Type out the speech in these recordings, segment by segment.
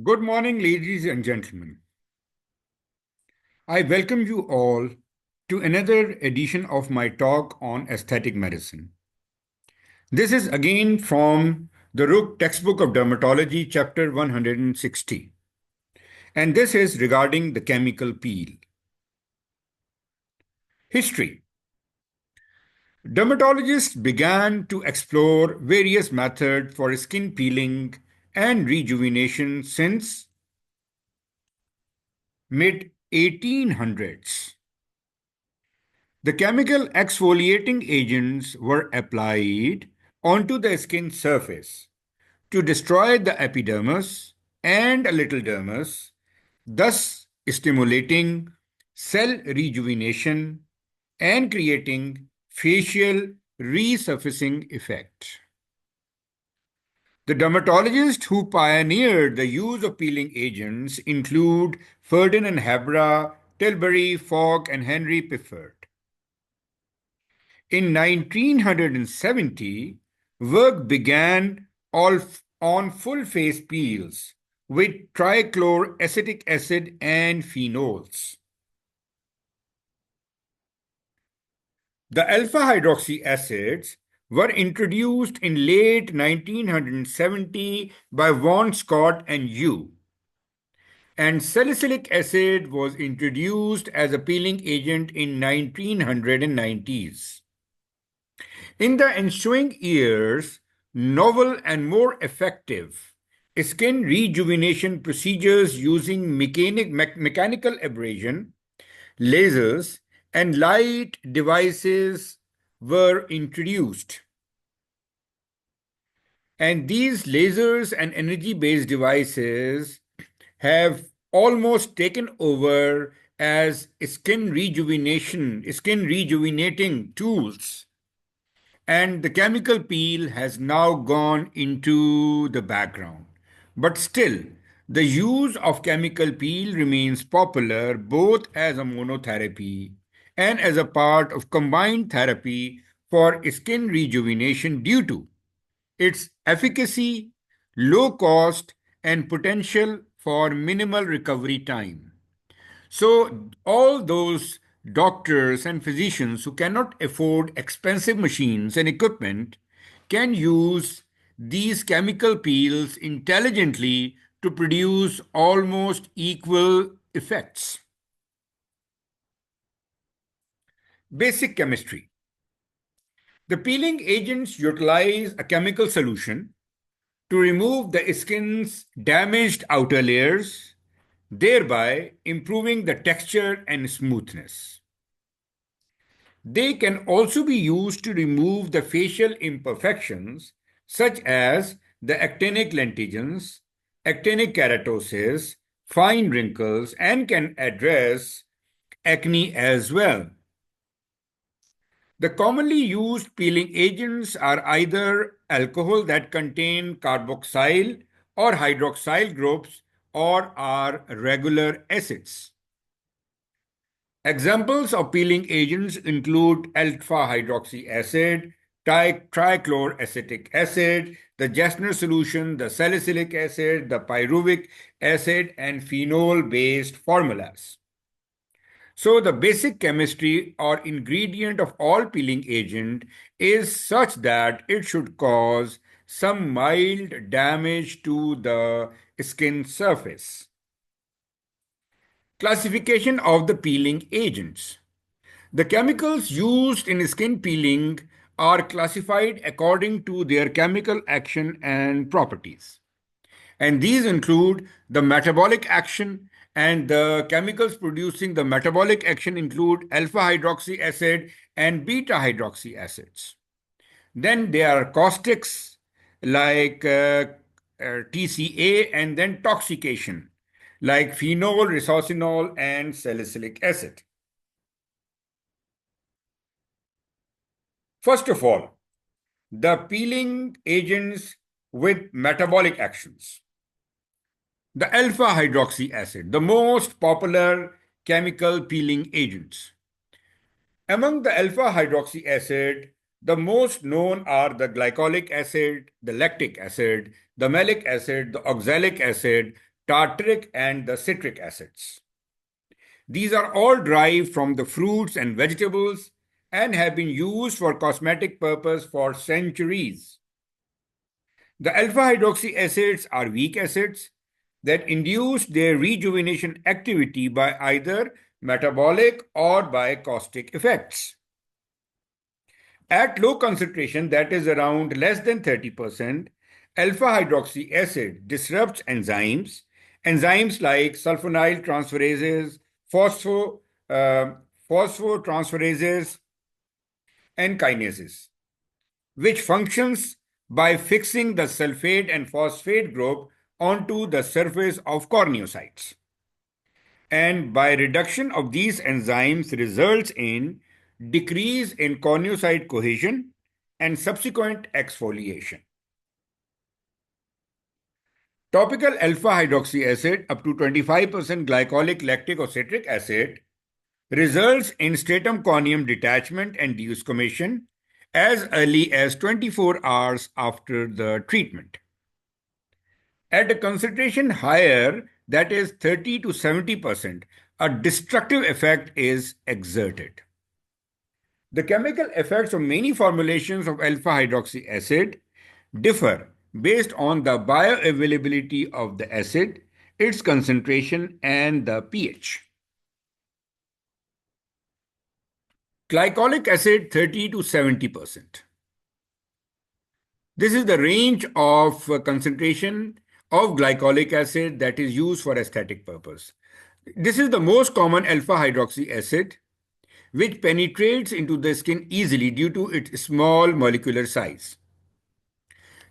Good morning, ladies and gentlemen. I welcome you all to another edition of my talk on aesthetic medicine. This is again from the Rook textbook of dermatology, chapter 160. And this is regarding the chemical peel. History. Dermatologists began to explore various methods for skin peeling and rejuvenation since mid 1800s. The chemical exfoliating agents were applied onto the skin surface to destroy the epidermis and a little dermis, thus stimulating cell rejuvenation and creating facial resurfacing effect. The dermatologists who pioneered the use of peeling agents include Ferdinand Hebra, Tilbury, Fogg, and Henry Pifford. In 1970, work began on full face peels with trichloroacetic acid and phenols. The alpha hydroxy acids were introduced in late 1970 by Von Scott and Yu, and salicylic acid was introduced as a peeling agent in 1990s. In the ensuing years, novel and more effective skin rejuvenation procedures using mechanical abrasion, lasers, and light devices were introduced. And these lasers and energy-based devices have almost taken over as skin rejuvenating tools. And the chemical peel has now gone into the background. But still, the use of chemical peel remains popular both as a monotherapy and as a part of combined therapy for skin rejuvenation due to its efficacy, low cost, and potential for minimal recovery time. So, all those doctors and physicians who cannot afford expensive machines and equipment can use these chemical peels intelligently to produce almost equal effects. Basic chemistry. The peeling agents utilize a chemical solution to remove the skin's damaged outer layers, thereby improving the texture and smoothness. They can also be used to remove the facial imperfections such as the actinic lentigens, actinic keratosis, fine wrinkles, and can address acne as well. The commonly used peeling agents are either alcohol that contain carboxyl or hydroxyl groups or are regular acids. Examples of peeling agents include alpha hydroxy acid, trichloroacetic acid, the Jasner solution, the salicylic acid, the pyruvic acid, and phenol-based formulas. So the basic chemistry or ingredient of all peeling agent is such that it should cause some mild damage to the skin surface. Classification of the peeling agents. The chemicals used in skin peeling are classified according to their chemical action and properties. And these include the metabolic action, and the chemicals producing the metabolic action include alpha hydroxy acid and beta hydroxy acids. Then there are caustics like TCA, and then toxication like phenol, resorcinol, and salicylic acid. First of all, the peeling agents with metabolic actions. The alpha hydroxy acid, the most popular chemical peeling agents. Among the alpha hydroxy acid, the most known are the glycolic acid, the lactic acid, the malic acid, the oxalic acid, tartaric, and the citric acids. These are all derived from the fruits and vegetables and have been used for cosmetic purpose for centuries. The alpha hydroxy acids are weak acids that induce their rejuvenation activity by either metabolic or by caustic effects. At low concentration, that is around less than 30%, alpha hydroxy acid disrupts enzymes like sulfonyl transferases, phospho, uh, phosphotransferases, and kinases, which functions by fixing the sulfate and phosphate group onto the surface of corneocytes. And by reduction of these enzymes results in decrease in corneocyte cohesion and subsequent exfoliation. Topical alpha hydroxy acid up to 25% glycolic, lactic, or citric acid results in stratum corneum detachment and desquamation as early as 24 hours after the treatment. At a concentration higher, that is 30 to 70%, a destructive effect is exerted. The chemical effects of many formulations of alpha hydroxy acid differ based on the bioavailability of the acid, its concentration, and the pH. Glycolic acid 30 to 70%. This is the range of concentration of glycolic acid that is used for aesthetic purpose. This is the most common alpha hydroxy acid, which penetrates into the skin easily due to its small molecular size.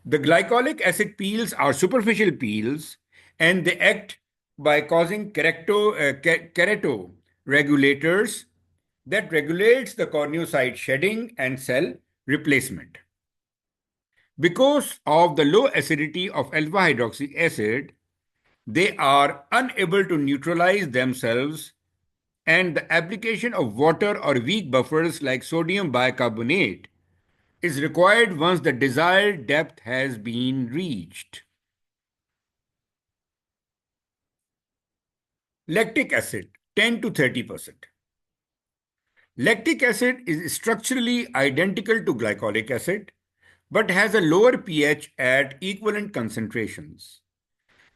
The glycolic acid peels are superficial peels and they act by causing keratoregulators that regulates the corneocyte shedding and cell replacement. Because of the low acidity of alpha hydroxy acid, they are unable to neutralize themselves, and the application of water or weak buffers like sodium bicarbonate is required once the desired depth has been reached. Lactic acid 10 to 30%. Lactic acid is structurally identical to glycolic acid but has a lower pH at equivalent concentrations.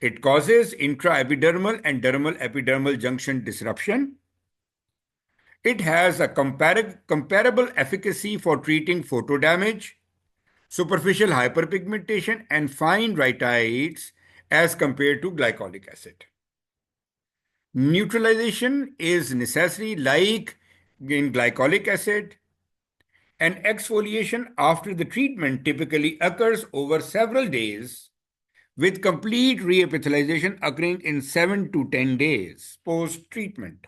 It causes intraepidermal and dermal epidermal junction disruption. It has a comparable efficacy for treating photo damage, superficial hyperpigmentation, and fine rhytides as compared to glycolic acid. Neutralization is necessary like in glycolic acid, and exfoliation after the treatment typically occurs over several days, with complete reepithelialization occurring in 7 to 10 days post-treatment.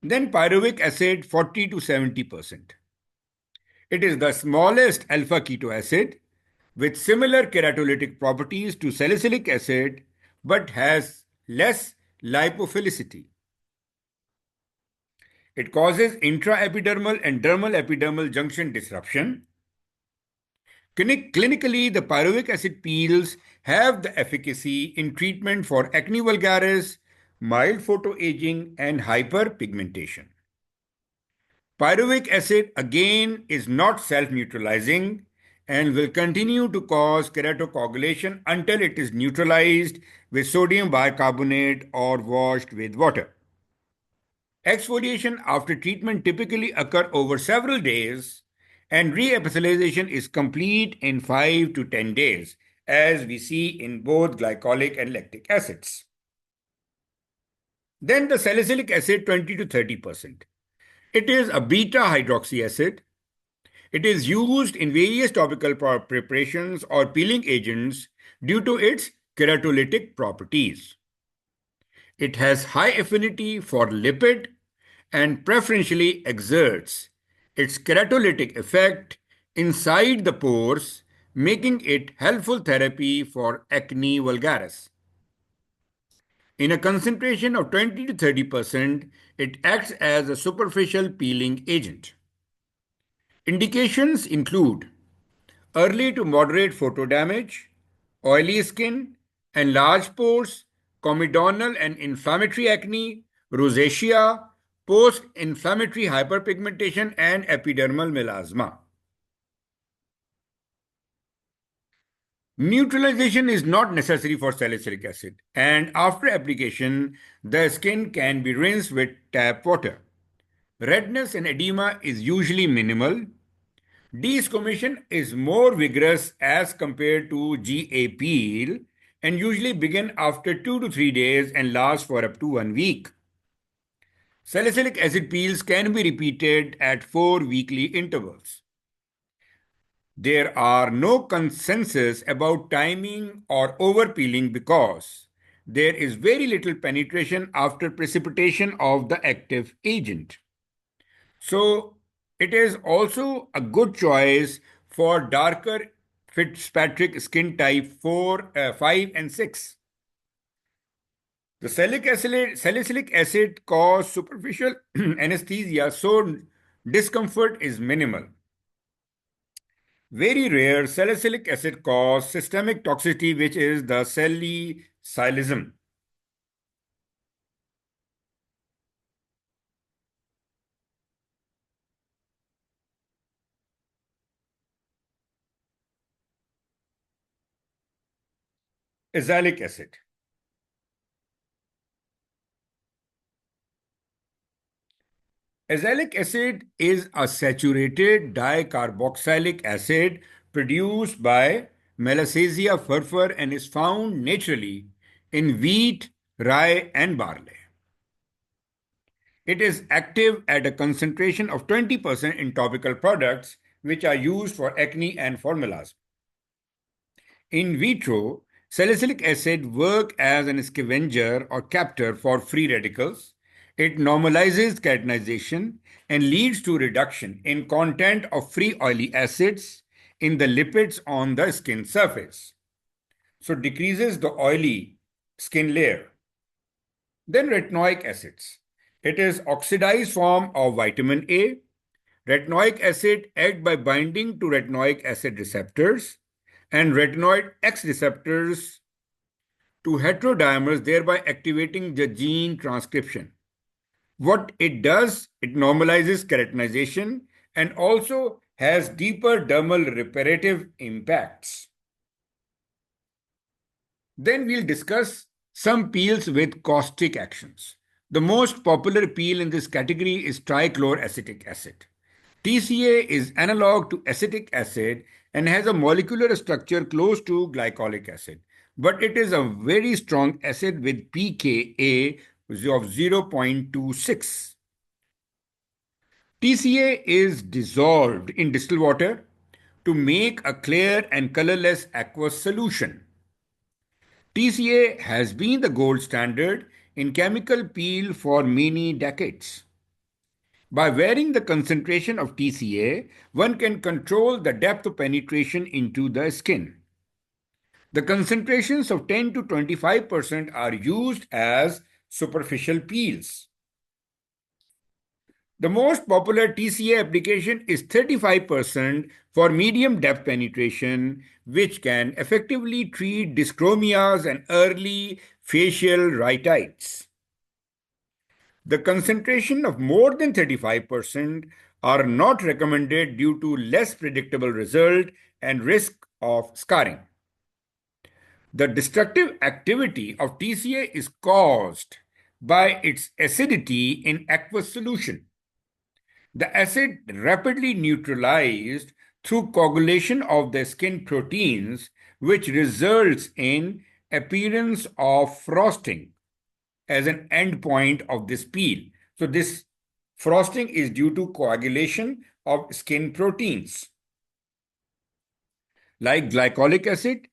Then pyruvic acid 40 to 70%. It is the smallest alpha keto acid with similar keratolytic properties to salicylic acid but has less lipophilicity. It causes intraepidermal and dermal epidermal junction disruption. Clinically, the pyruvic acid peels have the efficacy in treatment for acne vulgaris, mild photoaging, and hyperpigmentation. Pyruvic acid again is not self-neutralizing and will continue to cause keratocoagulation until it is neutralized with sodium bicarbonate or washed with water. Exfoliation after treatment typically occur over several days and reepithelialization is complete in 5 to 10 days, as we see in both glycolic and lactic acids. Then the salicylic acid 20 to 30%. It is a beta hydroxy acid. It is used in various topical preparations or peeling agents due to its keratolytic properties. It has high affinity for lipid and preferentially exerts its keratolytic effect inside the pores, making it helpful therapy for acne vulgaris. In a concentration of 20 to 30%, it acts as a superficial peeling agent. Indications include early to moderate photo damage, oily skin, enlarged pores, comedonal and inflammatory acne, rosacea, post-inflammatory hyperpigmentation, and epidermal melasma. Neutralization is not necessary for salicylic acid, and after application, the skin can be rinsed with tap water. Redness and edema is usually minimal. Desquamation is more vigorous as compared to GA peel and usually begin after 2 to 3 days and last for up to 1 week. Salicylic acid peels can be repeated at 4 weekly intervals. There are no consensus about timing or overpeeling because there is very little penetration after precipitation of the active agent. So it is also a good choice for darker Fitzpatrick skin type 4, 5, and 6. The salicylic acid cause superficial anesthesia, so discomfort is minimal. Very rare salicylic acid cause systemic toxicity, which is the salicylism. Azelaic acid. Azelaic acid is a saturated dicarboxylic acid produced by Malassezia furfur and is found naturally in wheat, rye, and barley. It is active at a concentration of 20% in topical products, which are used for acne and for melasma. In vitro, salicylic acid works as an scavenger or captor for free radicals. It normalizes keratinization and leads to reduction in content of free oily acids in the lipids on the skin surface. So decreases the oily skin layer. Then retinoic acids. It is oxidized form of vitamin A. Retinoic acid acts by binding to retinoic acid receptors and retinoid X receptors to heterodimers, thereby activating the gene transcription. What it does, it normalizes keratinization and also has deeper dermal reparative impacts. Then we'll discuss some peels with caustic actions. The most popular peel in this category is trichloroacetic acid. TCA is analog to acetic acid and has a molecular structure close to glycolic acid, but it is a very strong acid with pKa of 0.26. TCA is dissolved in distilled water to make a clear and colorless aqueous solution. TCA has been the gold standard in chemical peel for many decades. By varying the concentration of TCA, one can control the depth of penetration into the skin. The concentrations of 10 to 25% are used as superficial peels. The most popular TCA application is 35% for medium depth penetration, which can effectively treat dyschromias and early facial rhytides. The concentration of more than 35% are not recommended due to less predictable result and risk of scarring. The destructive activity of TCA is caused by its acidity in aqueous solution. The acid rapidly neutralized through coagulation of the skin proteins, which results in appearance of frosting as an endpoint of this peel. So this frosting is due to coagulation of skin proteins. Like glycolic acid,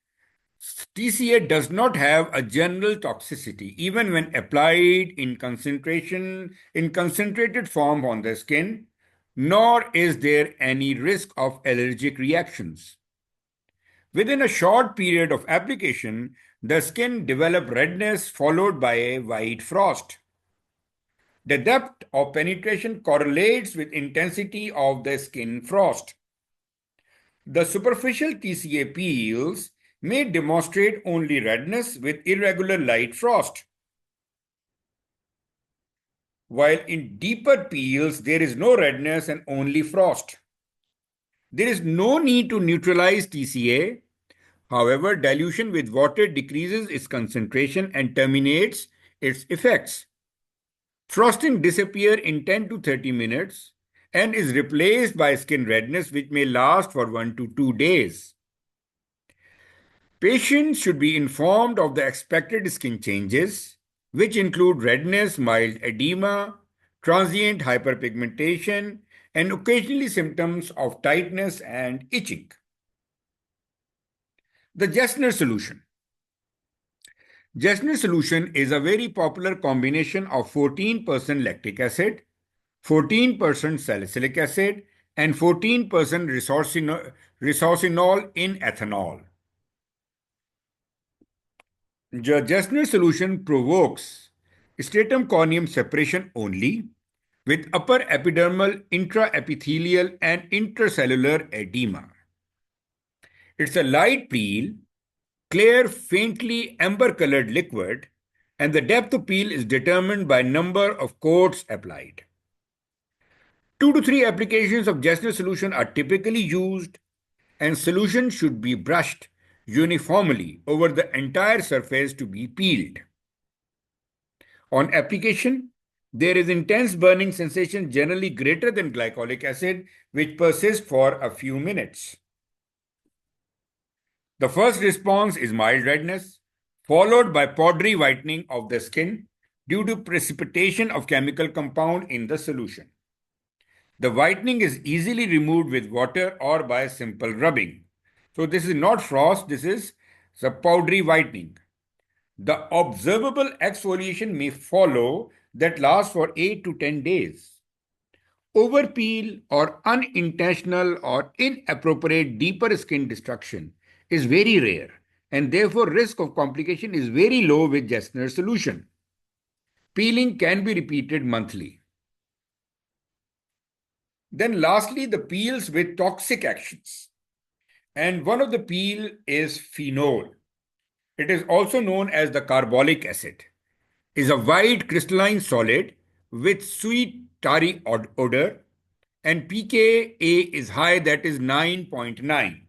TCA does not have a general toxicity even when applied in concentrated form on the skin, nor is there any risk of allergic reactions. Within a short period of application, the skin develops redness followed by a white frost. The depth of penetration correlates with intensity of the skin frost. The superficial TCA peels may demonstrate only redness with irregular light frost, while in deeper peels there is no redness and only frost. There is no need to neutralize TCA. However, dilution with water decreases its concentration and terminates its effects. Frosting disappears in 10 to 30 minutes and is replaced by skin redness, which may last for 1 to 2 days. Patients should be informed of the expected skin changes, which include redness, mild edema, transient hyperpigmentation, and occasionally symptoms of tightness and itching. The Jessner solution. Jessner solution is a very popular combination of 14% lactic acid, 14% salicylic acid, and 14% resorcinol in ethanol. The Jessner solution provokes stratum corneum separation only with upper epidermal, intraepithelial, and intracellular edema. It's a light peel, clear, faintly amber-colored liquid, and the depth of peel is determined by number of coats applied. 2 to 3 applications of Jessner solution are typically used, and solution should be brushed uniformly over the entire surface to be peeled. On application, there is intense burning sensation generally greater than glycolic acid, which persists for a few minutes. The first response is mild redness, followed by powdery whitening of the skin due to precipitation of chemical compound in the solution. The whitening is easily removed with water or by simple rubbing. So this is not frost, this is the powdery whitening. The observable exfoliation may follow that lasts for 8 to 10 days. Overpeel or unintentional or inappropriate deeper skin destruction is very rare, and therefore risk of complication is very low with Jessner solution. Peeling can be repeated monthly. Then lastly, the peels with toxic actions. And one of the peel is phenol. It is also known as the carbolic acid. Is a white crystalline solid with sweet tarry odor, and pKa is high, that is 9.9.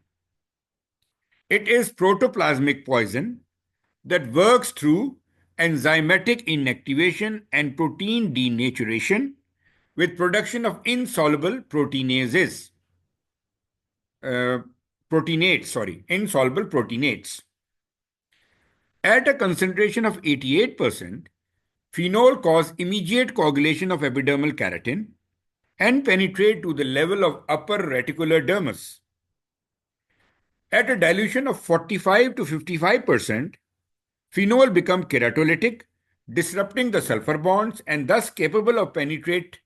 It is protoplasmic poison that works through enzymatic inactivation and protein denaturation with production of insoluble proteinases. Insoluble proteinates. At a concentration of 88%, phenol causes immediate coagulation of epidermal keratin and penetrate to the level of upper reticular dermis. At a dilution of 45 to 55%, phenol becomes keratolytic, disrupting the sulfur bonds and thus capable to penetrate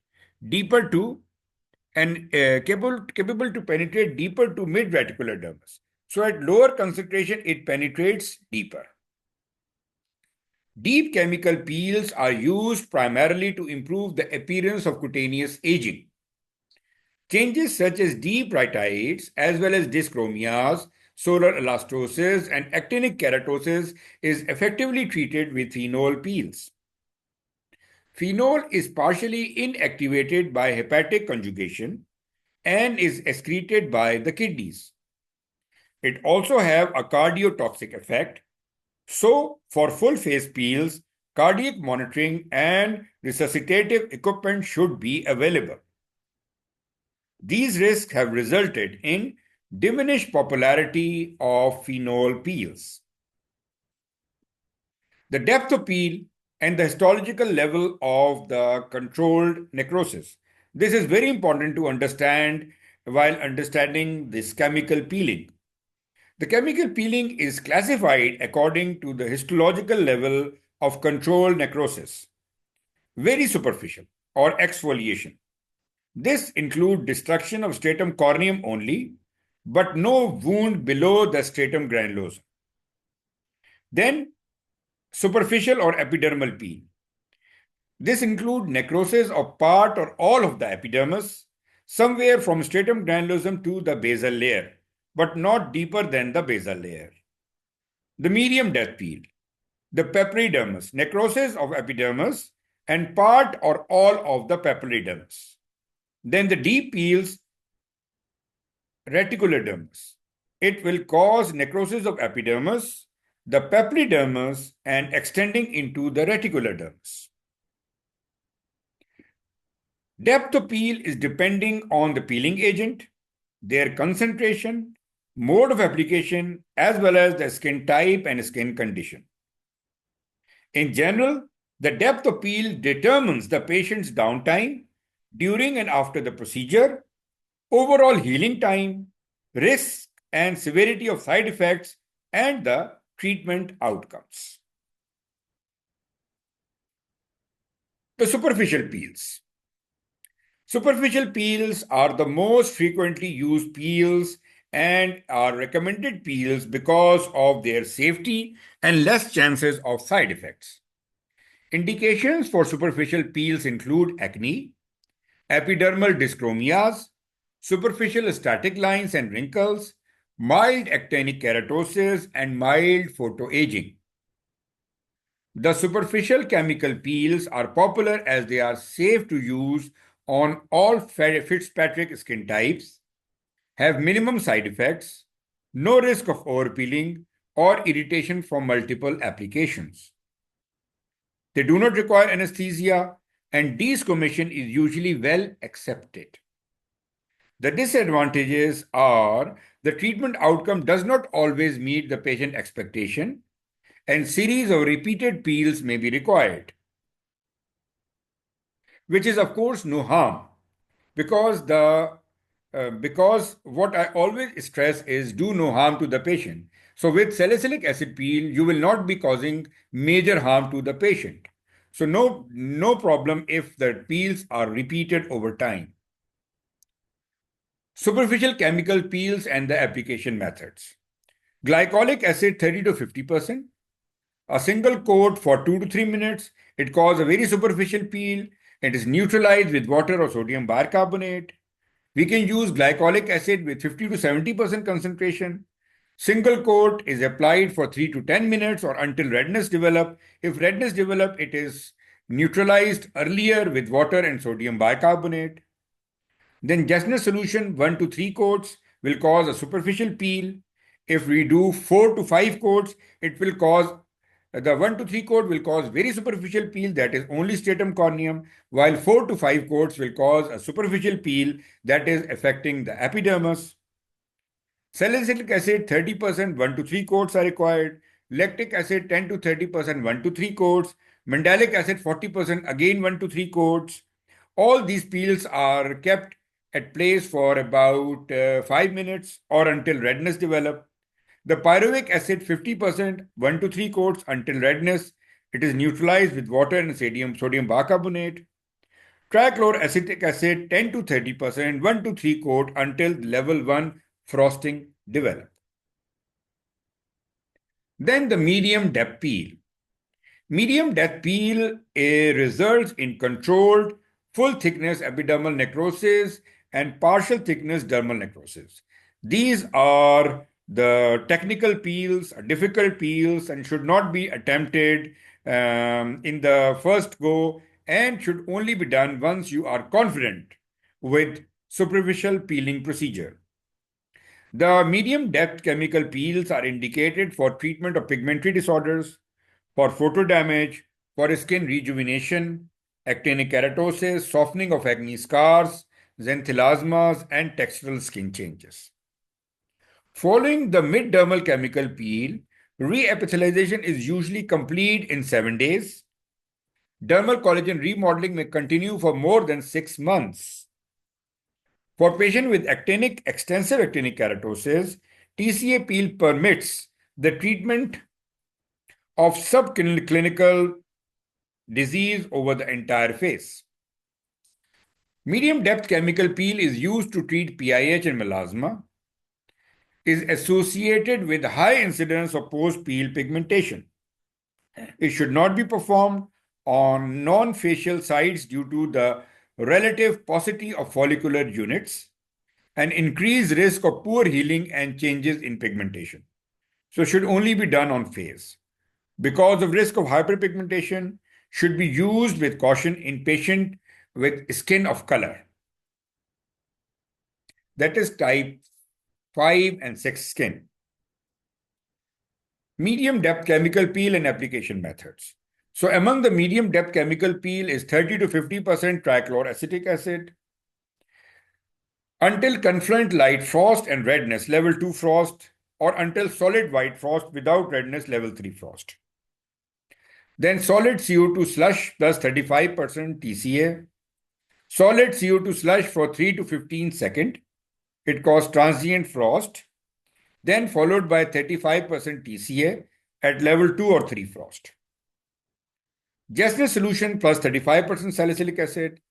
deeper to mid-reticular dermis. So at lower concentration, it penetrates deeper. Deep chemical peels are used primarily to improve the appearance of cutaneous aging. Changes such as deep rhytides as well as dyschromias, solar elastosis, and actinic keratosis is effectively treated with phenol peels. Phenol is partially inactivated by hepatic conjugation and is excreted by the kidneys. It also has a cardiotoxic effect. So, for full face peels, cardiac monitoring and resuscitative equipment should be available. These risks have resulted in diminished popularity of phenol peels. The depth of peel and the histological level of the controlled necrosis. This is very important to understand while understanding this chemical peeling. The chemical peeling is classified according to the histological level of controlled necrosis, very superficial or exfoliation. This includes destruction of stratum corneum only, but no wound below the stratum granulosum. Then superficial or epidermal peel. This includes necrosis of part or all of the epidermis, somewhere from stratum granulosum to the basal layer, but not deeper than the basal layer. The medium depth peel, the papillodermis, necrosis of epidermis and part or all of the papillodermis. Then the deep peels, reticulodermis. It will cause necrosis of epidermis, the papillodermis, and extending into the reticulodermis. Depth of peel is depending on the peeling agent, their concentration, mode of application, as well as the skin type and skin condition. In general, the depth of peel determines the patient's downtime during and after the procedure, overall healing time, risk and severity of side effects, and the treatment outcomes. The superficial peels. Superficial peels are the most frequently used peels and are recommended peels because of their safety and less chances of side effects. Indications for superficial peels include acne, epidermal dyschromias, superficial static lines and wrinkles, mild actinic keratosis, and mild photoaging. The superficial chemical peels are popular as they are safe to use on all Fitzpatrick skin types, have minimum side effects, no risk of overpeeling or irritation from multiple applications. They do not require anesthesia, and desquamation is usually well accepted. The disadvantages are the treatment outcome does not always meet the patient expectation, and series of repeated peels may be required, which is of course no harm because what I always stress is do no harm to the patient. So with salicylic acid peel, you will not be causing major harm to the patient. So no problem if the peels are repeated over time. Superficial chemical peels and the application methods. Glycolic acid 30 to 50%. A single coat for 2 to 3 minutes. It causes a very superficial peel. It is neutralized with water or sodium bicarbonate. We can use glycolic acid with 50 to 70% concentration. Single coat is applied for 3 to 10 minutes or until redness develops. If redness develops, it is neutralized earlier with water and sodium bicarbonate. Then Jessner solution 1 to 3 coats will cause a superficial peel. If we do 4 to 5 coats, it will cause the 1 to 3 coat will cause very superficial peel, that is only stratum corneum, while 4 to 5 coats will cause a superficial peel that is affecting the epidermis. Salicylic acid 30%, 1 to 3 coats are required. Lactic acid 10 to 30%, 1 to 3 coats. Mandelic acid 40%, again 1 to 3 coats. All these peels are kept at place for about 5 minutes or until redness develops. The pyruvic acid 50%, 1 to 3 coats until redness. It is neutralized with water and sodium bicarbonate. Trichloroacetic acid 10 to 30%, 1 to 3 coat until level 1 frosting develops. Then the medium depth peel. Medium depth peel results in controlled full thickness epidermal necrosis and partial thickness dermal necrosis. These are the technical peels, difficult peels, and should not be attempted in the first go and should only be done once you are confident with superficial peeling procedure. The medium depth chemical peels are indicated for treatment of pigmentary disorders, for photo damage, for skin rejuvenation, actinic keratosis, softening of acne scars, xanthelasmas, and textural skin changes. Following the mid-dermal chemical peel, reepithelialization is usually complete in 7 days. Dermal collagen remodeling may continue for more than 6 months. For patients with extensive actinic keratosis, TCA peel permits the treatment of subclinical disease over the entire face. Medium depth chemical peel is used to treat PIH and melasma, is associated with high incidence of post-peel pigmentation. It should not be performed on non-facial sites due to the relative paucity of follicular units and increased risk of poor healing and changes in pigmentation. so should only be done on face. Because of risk of hyperpigmentation, should be used with caution in patient with skin of color. That is type 5 and 6 skin. Medium depth chemical peel and application methods. So among the medium depth chemical peel is 30 to 50% trichloroacetic acid. Until confluent light frost and redness level 2 frost, or until solid white frost without redness level 3 frost. Then solid CO2 slush plus 35% TCA. Solid CO2 slush for 3 to 15 seconds. It caused transient frost. Then followed by 35% TCA at level 2 or 3 frost. Gessner solution plus 35% salicylic acid.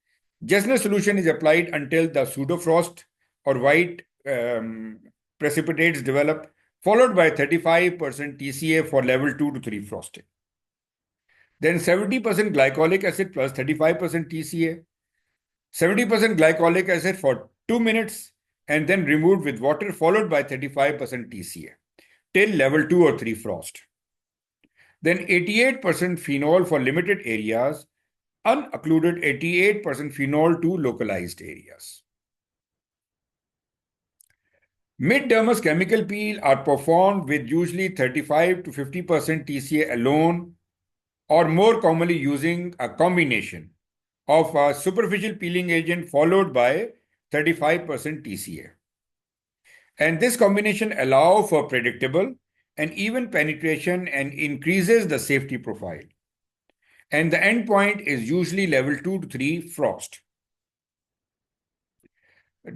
Gessner solution is applied until the pseudofrost or white precipitates develop, followed by 35% TCA for level 2 to 3 frosting. Then 70% glycolic acid plus 35% TCA. 70% glycolic acid for 2 minutes and then removed with water, followed by 35% TCA till level 2 or 3 frost. Then 88% phenol for limited areas, unoccluded 88% phenol to localized areas. Mid-dermis chemical peel are performed with usually 35 to 50% TCA alone, or more commonly using a combination of a superficial peeling agent followed by 35% TCA. And this combination allows for predictable and even penetration and increases the safety profile. And the endpoint is usually level 2 to 3 frost.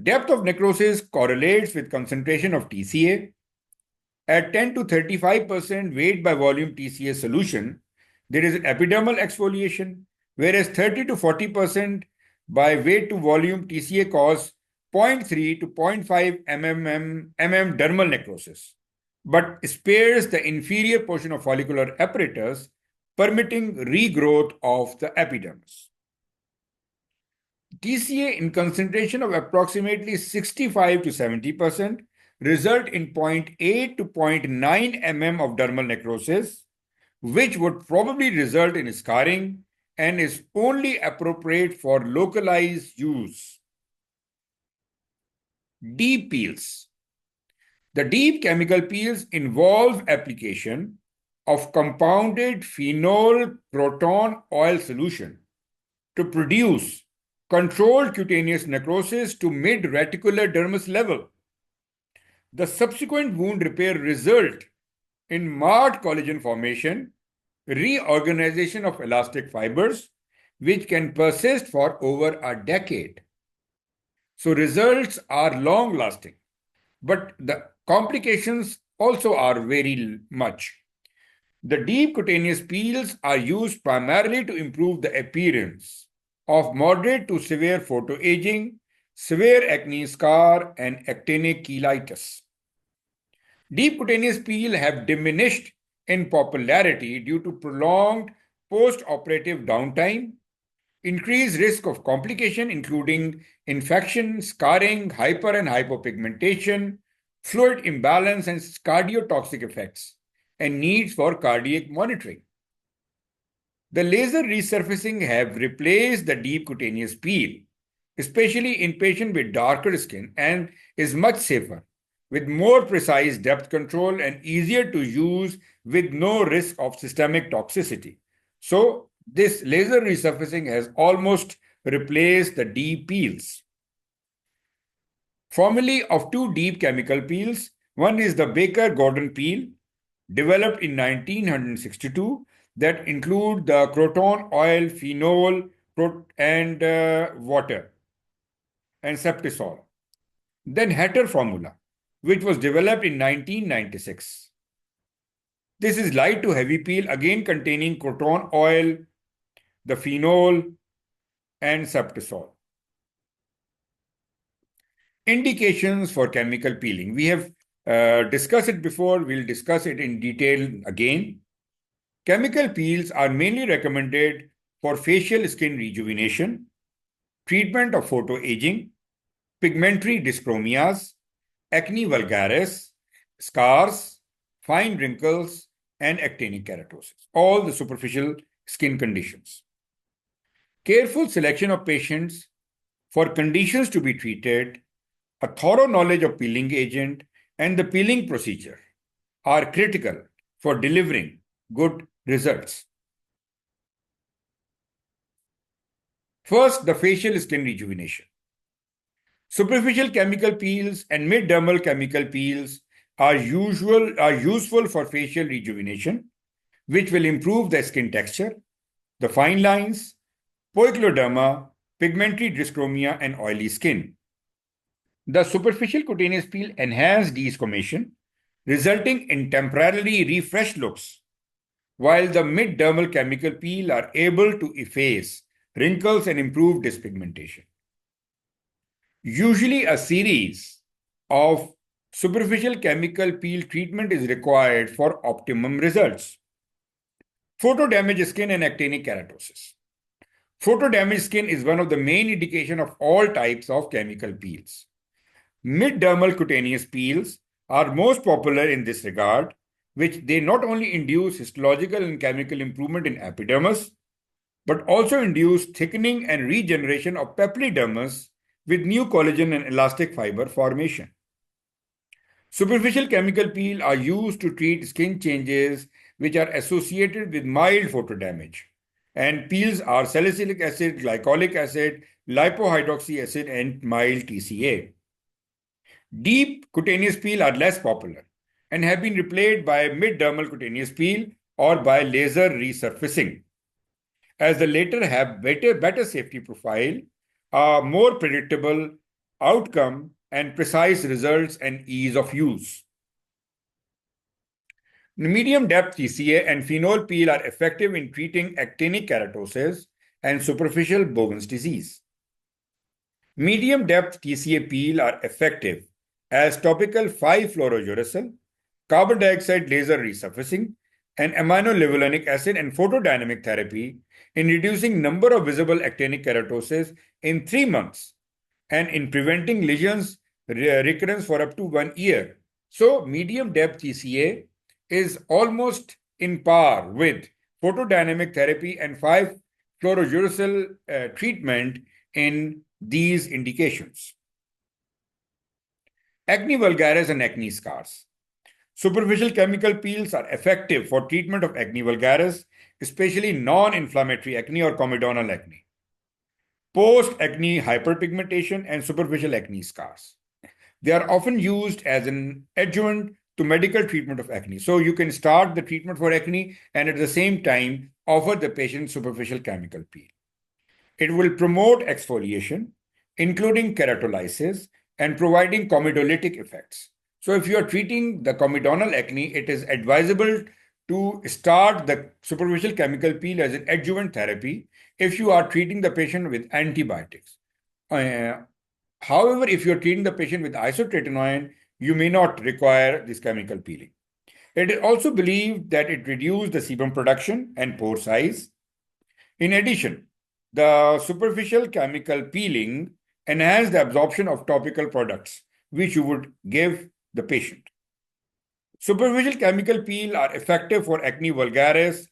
Depth of necrosis correlates with concentration of TCA. At 10 to 35% weight by volume TCA solution, there is an epidermal exfoliation, whereas 30 to 40% by weight to volume TCA cause 0.3 to 0.5 mm dermal necrosis, but spares the inferior portion of follicular apparatus, permitting regrowth of the epidermis. TCA in concentration of approximately 65 to 70% result in 0.8 to 0.9 mm of dermal necrosis, which would probably result in scarring and is only appropriate for localized use. Deep peels. The deep chemical peels involve application of compounded phenol croton oil solution to produce controlled cutaneous necrosis to mid-reticular dermis level. The subsequent wound repair result in marked collagen formation, reorganization of elastic fibers, which can persist for over a decade. So results are long-lasting, but the complications also are very much. The deep cutaneous peels are used primarily to improve the appearance of moderate to severe photoaging, severe acne scar, and actinic cheilitis. Deep cutaneous peel have diminished in popularity due to prolonged post-operative downtime, increased risk of complication including infection, scarring, hyper and hypopigmentation, fluid imbalance, and cardiotoxic effects, and needs for cardiac monitoring. The laser resurfacing have replaced the deep cutaneous peel, especially in patients with darker skin, and is much safer, with more precise depth control and easier to use with no risk of systemic toxicity. So this laser resurfacing has almost replaced the deep peels. Formerly of two deep chemical peels, one is the Baker-Gordon peel, developed in 1962, that include the croton oil, phenol, and water, and septisol. Then Hatter formula, which was developed in 1996. This is light to heavy peel, again containing croton oil, the phenol, and septisol. Indications for chemical peeling. We have discussed it before. We'll discuss it in detail again. Chemical peels are mainly recommended for facial skin rejuvenation, treatment of photoaging, pigmentary dyschromias, acne vulgaris, scars, fine wrinkles, and actinic keratosis, all the superficial skin conditions. Careful selection of patients for conditions to be treated, a thorough knowledge of peeling agent, and the peeling procedure are critical for delivering good results. First, the facial skin rejuvenation. Superficial chemical peels and mid-dermal chemical peels are useful for facial rejuvenation, which will improve the skin texture, the fine lines, poikiloderma, pigmentary dyschromia, and oily skin. The superficial cutaneous peel enhances desquamation, resulting in temporarily refreshed looks, while the mid-dermal chemical peel are able to efface wrinkles and improve dyspigmentation. Usually, a series of superficial chemical peel treatment is required for optimum results. Photodamaged skin and actinic keratosis. Photodamaged skin is one of the main indications of all types of chemical peels. Mid-dermal cutaneous peels are most popular in this regard, which they not only induce histological and chemical improvement in epidermis, but also induce thickening and regeneration of papillodermis with new collagen and elastic fiber formation. Superficial chemical peel are used to treat skin changes which are associated with mild photodamage. And peels are salicylic acid, glycolic acid, lipohydroxy acid, and mild TCA. Deep cutaneous peel are less popular and have been replaced by mid-dermal cutaneous peel or by laser resurfacing, as the latter have better safety profile, a more predictable outcome, and precise results and ease of use. Medium depth TCA and phenol peel are effective in treating actinic keratosis and superficial Bowen's disease. Medium depth TCA peel are effective as topical 5-fluorouracil, carbon dioxide laser resurfacing, and aminolevulinic acid and photodynamic therapy in reducing number of visible actinic keratosis in 3 months and in preventing lesions recurrence for up to 1 year. So medium depth TCA is almost in par with photodynamic therapy and 5-fluorouracil treatment in these indications. Acne vulgaris and acne scars. Superficial chemical peels are effective for treatment of acne vulgaris, especially non-inflammatory acne or comedonal acne, post-acne hyperpigmentation, and superficial acne scars. They are often used as an adjuvant to medical treatment of acne. So you can start the treatment for acne and at the same time offer the patient superficial chemical peel. It will promote exfoliation, including keratolysis, and providing comedolytic effects. So if you are treating the comedonal acne, it is advisable to start the superficial chemical peel as an adjuvant therapy if you are treating the patient with antibiotics. However, if you are treating the patient with isotretinoin, you may not require this chemical peeling. It is also believed that it reduces the sebum production and pore size. In addition, the superficial chemical peeling enhances the absorption of topical products, which you would give the patient. Superficial chemical peel are effective for acne vulgaris,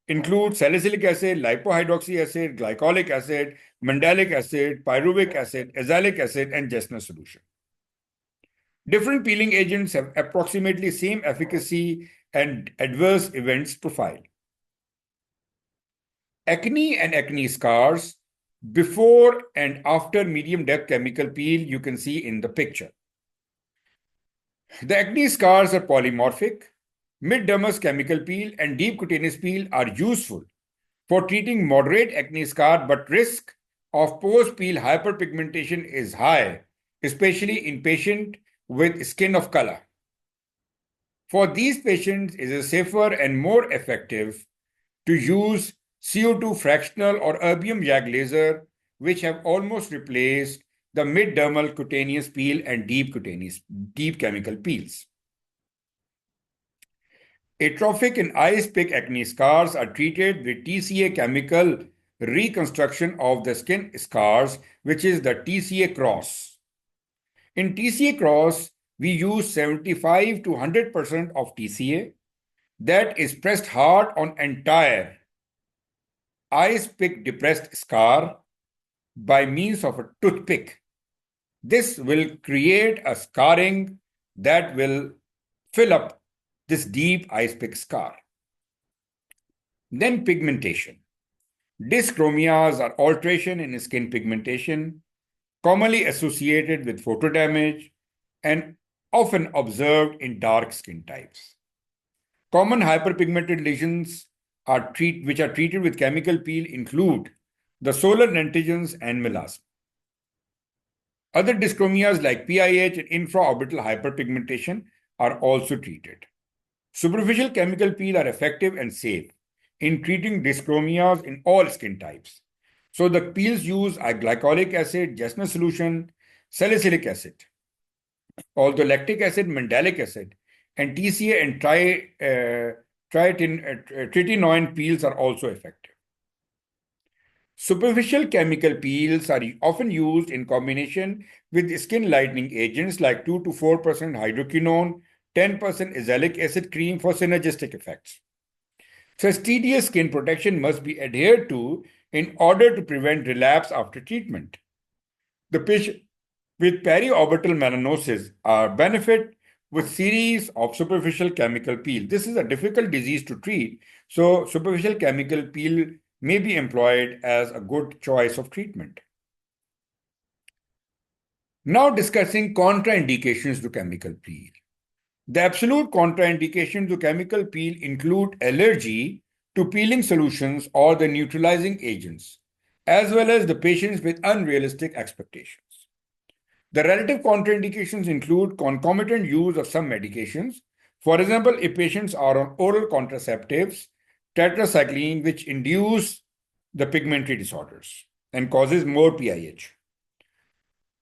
include salicylic acid, lipohydroxy acid, glycolic acid, mandelic acid, pyruvic acid, azelaic acid, and Jessner solution. Different peeling agents have approximately same efficacy and adverse events profile. Acne and acne scars before and after medium depth chemical peel you can see in the picture. The acne scars are polymorphic. Mid-dermis chemical peel and deep cutaneous peel are useful for treating moderate acne scar, but risk of post-peel hyperpigmentation is high, especially in patients with skin of color. For these patients, it is safer and more effective to use CO2 fractional or erbium YAG laser, which have almost replaced the mid-dermal cutaneous peel and deep chemical peels. Atrophic and ice-pick acne scars are treated with TCA chemical reconstruction of the skin scars, which is the TCA cross. In TCA cross, we use 75 to 100% of TCA that is pressed hard on entire ice pick depressed scar by means of a toothpick. This will create a scarring that will fill up this deep ice pick scar. Then pigmentation. Dyschromias are alteration in skin pigmentation, commonly associated with photo damage and often observed in dark skin types. Common hyperpigmented lesions which are treated with chemical peel include the solar lentigines and melasma. Other dyschromias like PIH and infraorbital hyperpigmentation are also treated. Superficial chemical peel are effective and safe in treating dyschromias in all skin types. So the peels use are glycolic acid, Jessner solution, salicylic acid, although lactic acid, mandelic acid, and TCA and tretinoin peels are also effective. Superficial chemical peels are often used in combination with skin lightening agents like 2 to 4% hydroquinone, 10% azelaic acid cream for synergistic effects. Fastidious skin protection must be adhered to in order to prevent relapse after treatment. The patient with periorbital melanosis are benefit with series of superficial chemical peel. This is a difficult disease to treat, so superficial chemical peel may be employed as a good choice of treatment. Now discussing contraindications to chemical peel. The absolute contraindications to chemical peel include allergy to peeling solutions or the neutralizing agents, as well as the patients with unrealistic expectations. The relative contraindications include concomitant use of some medications. For example, if patients are on oral contraceptives, tetracycline, which induce the pigmentary disorders and causes more PIH.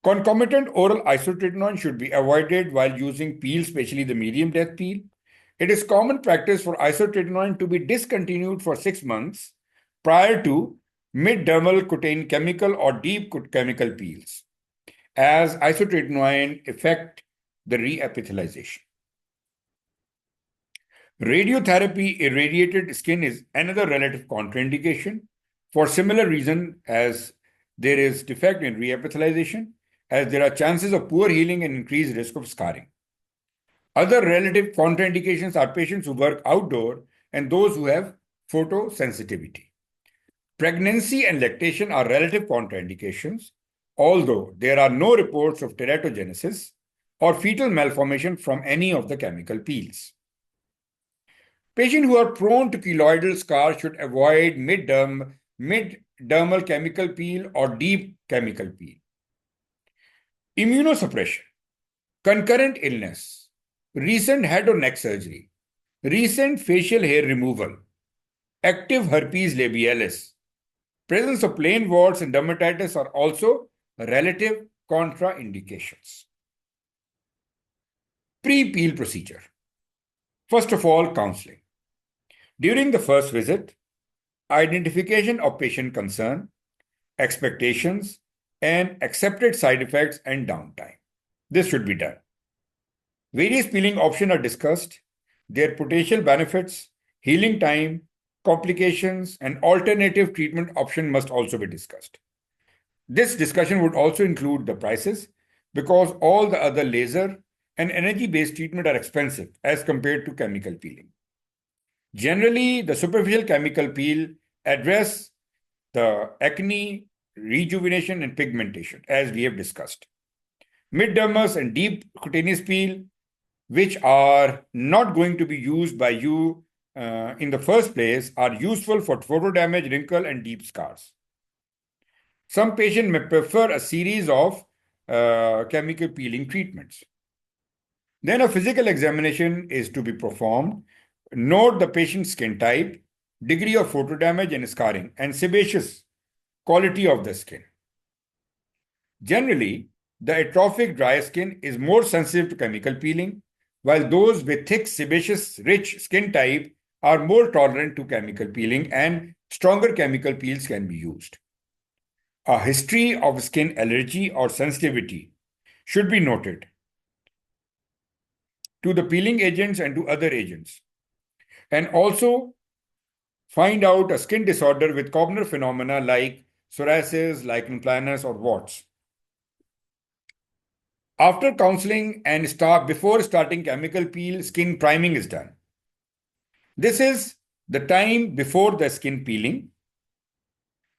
Concomitant oral isotretinoin should be avoided while using peel, especially the medium depth peel. It is common practice for isotretinoin to be discontinued for 6 months prior to mid-dermal cutaneous chemical or deep chemical peels, as isotretinoin affect the reepithelialization. Radiotherapy irradiated skin is another relative contraindication for similar reason as there is defect in reepithelialization, as there are chances of poor healing and increased risk of scarring. Other relative contraindications are patients who work outdoor and those who have photosensitivity. Pregnancy and lactation are relative contraindications, although there are no reports of teratogenesis or fetal malformation from any of the chemical peels. Patients who are prone to keloidal scar should avoid mid-dermal chemical peel or deep chemical peel. Immunosuppression, concurrent illness, recent head or neck surgery, recent facial hair removal, active herpes labialis, presence of plain warts and dermatitis are also relative contraindications. Pre-peel procedure. First of all, counseling. During the first visit, identification of patient concern, expectations, and accepted side effects and downtime. This should be done. Various peeling options are discussed, their potential benefits, healing time, complications, and alternative treatment option must also be discussed. This discussion would also include the prices because all the other laser and energy-based treatment are expensive as compared to chemical peeling. Generally, the superficial chemical peel address the acne, rejuvenation, and pigmentation, as we have discussed. Mid-dermis and deep cutaneous peel, which are not going to be used by you in the first place, are useful for photo damage, wrinkle, and deep scars. Some patients may prefer a series of chemical peeling treatments. Then a physical examination is to be performed. Note the patient's skin type, degree of photo damage and scarring, and sebaceous quality of the skin. Generally, the atrophic dry skin is more sensitive to chemical peeling, while those with thick sebaceous rich skin type are more tolerant to chemical peeling and stronger chemical peels can be used. A history of skin allergy or sensitivity should be noted to the peeling agents and to other agents. And also find out a skin disorder with common phenomena like psoriasis, lichen planus, or warts. After counseling and before starting chemical peel, skin priming is done. This is the time before the skin peeling,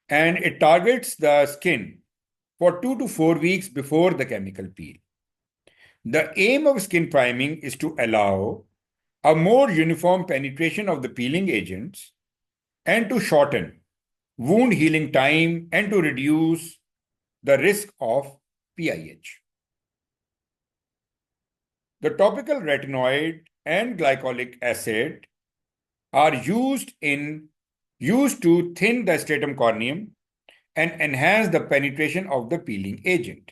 and it targets the skin for 2 to 4 weeks before the chemical peel. The aim of skin priming is to allow a more uniform penetration of the peeling agents and to shorten wound healing time and to reduce the risk of PIH. The topical retinoid and glycolic acid are used to thin the stratum corneum and enhance the penetration of the peeling agent.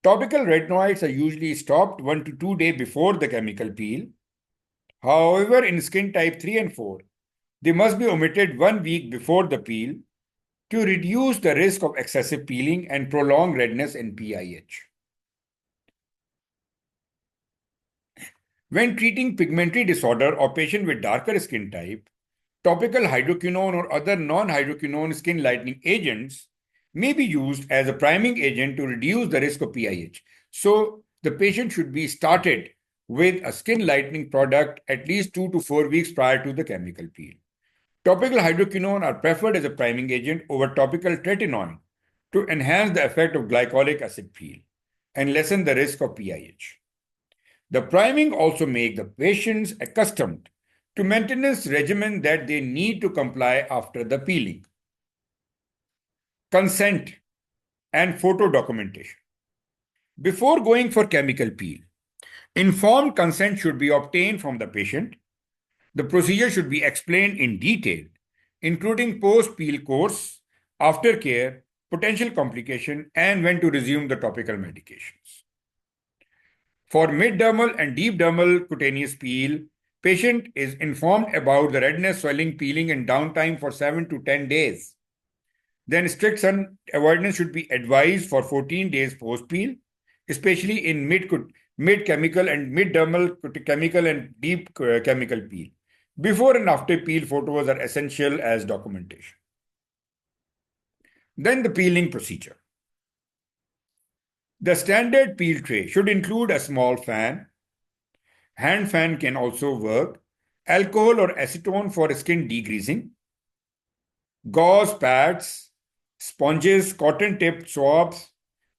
Topical retinoids are usually stopped 1 to 2 days before the chemical peel. However, in skin type 3 and 4, they must be omitted 1 week before the peel to reduce the risk of excessive peeling and prolonged redness in PIH. When treating pigmentary disorder or patient with darker skin type, topical hydroquinone or other non-hydroquinone skin lightening agents may be used as a priming agent to reduce the risk of PIH. So the patient should be started with a skin lightening product at least 2 to 4 weeks prior to the chemical peel. Topical hydroquinone are preferred as a priming agent over topical tretinoin to enhance the effect of glycolic acid peel and lessen the risk of PIH. The priming also makes the patients accustomed to maintenance regimen that they need to comply after the peeling. Consent and photo documentation. Before going for chemical peel, informed consent should be obtained from the patient. The procedure should be explained in detail, including post-peel course, aftercare, potential complication, and when to resume the topical medications. For mid-dermal and deep dermal cutaneous peel, patient is informed about the redness, swelling, peeling, and downtime for 7 to 10 days. Then strict sun avoidance should be advised for 14 days post-peel, especially in mid-chemical and mid-dermal chemical and deep chemical peel. Before and after peel photos are essential as documentation. Then the peeling procedure. The standard peel tray should include a small fan. Hand fan can also work. Alcohol or acetone for skin degreasing. Gauze pads, sponges, cotton-tipped swabs,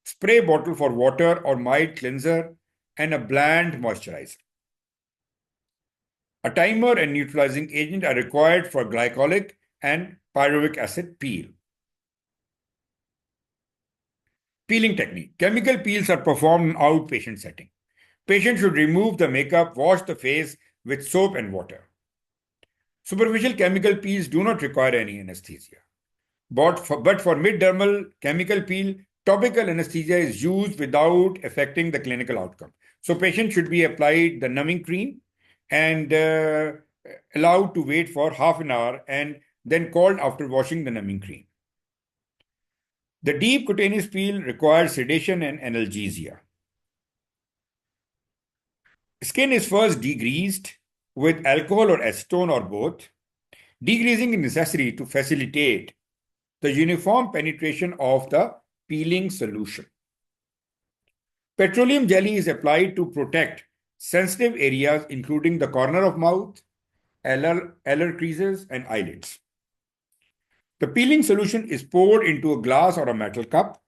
spray bottle for water or mild cleanser, and a bland moisturizer. A timer and neutralizing agent are required for glycolic and pyruvic acid peel. Peeling technique. Chemical peels are performed in outpatient setting. Patient should remove the makeup, wash the face with soap and water. Superficial chemical peels do not require any anesthesia. But for mid-dermal chemical peel, topical anesthesia is used without affecting the clinical outcome. So patient should be applied the numbing cream and allowed to wait for half an hour and then called after washing the numbing cream. The deep cutaneous peel requires sedation and analgesia. Skin is first degreased with alcohol or acetone or both. Degreasing is necessary to facilitate the uniform penetration of the peeling solution. Petroleum jelly is applied to protect sensitive areas including the corner of mouth, alar creases, and eyelids. The peeling solution is poured into a glass or a metal cup.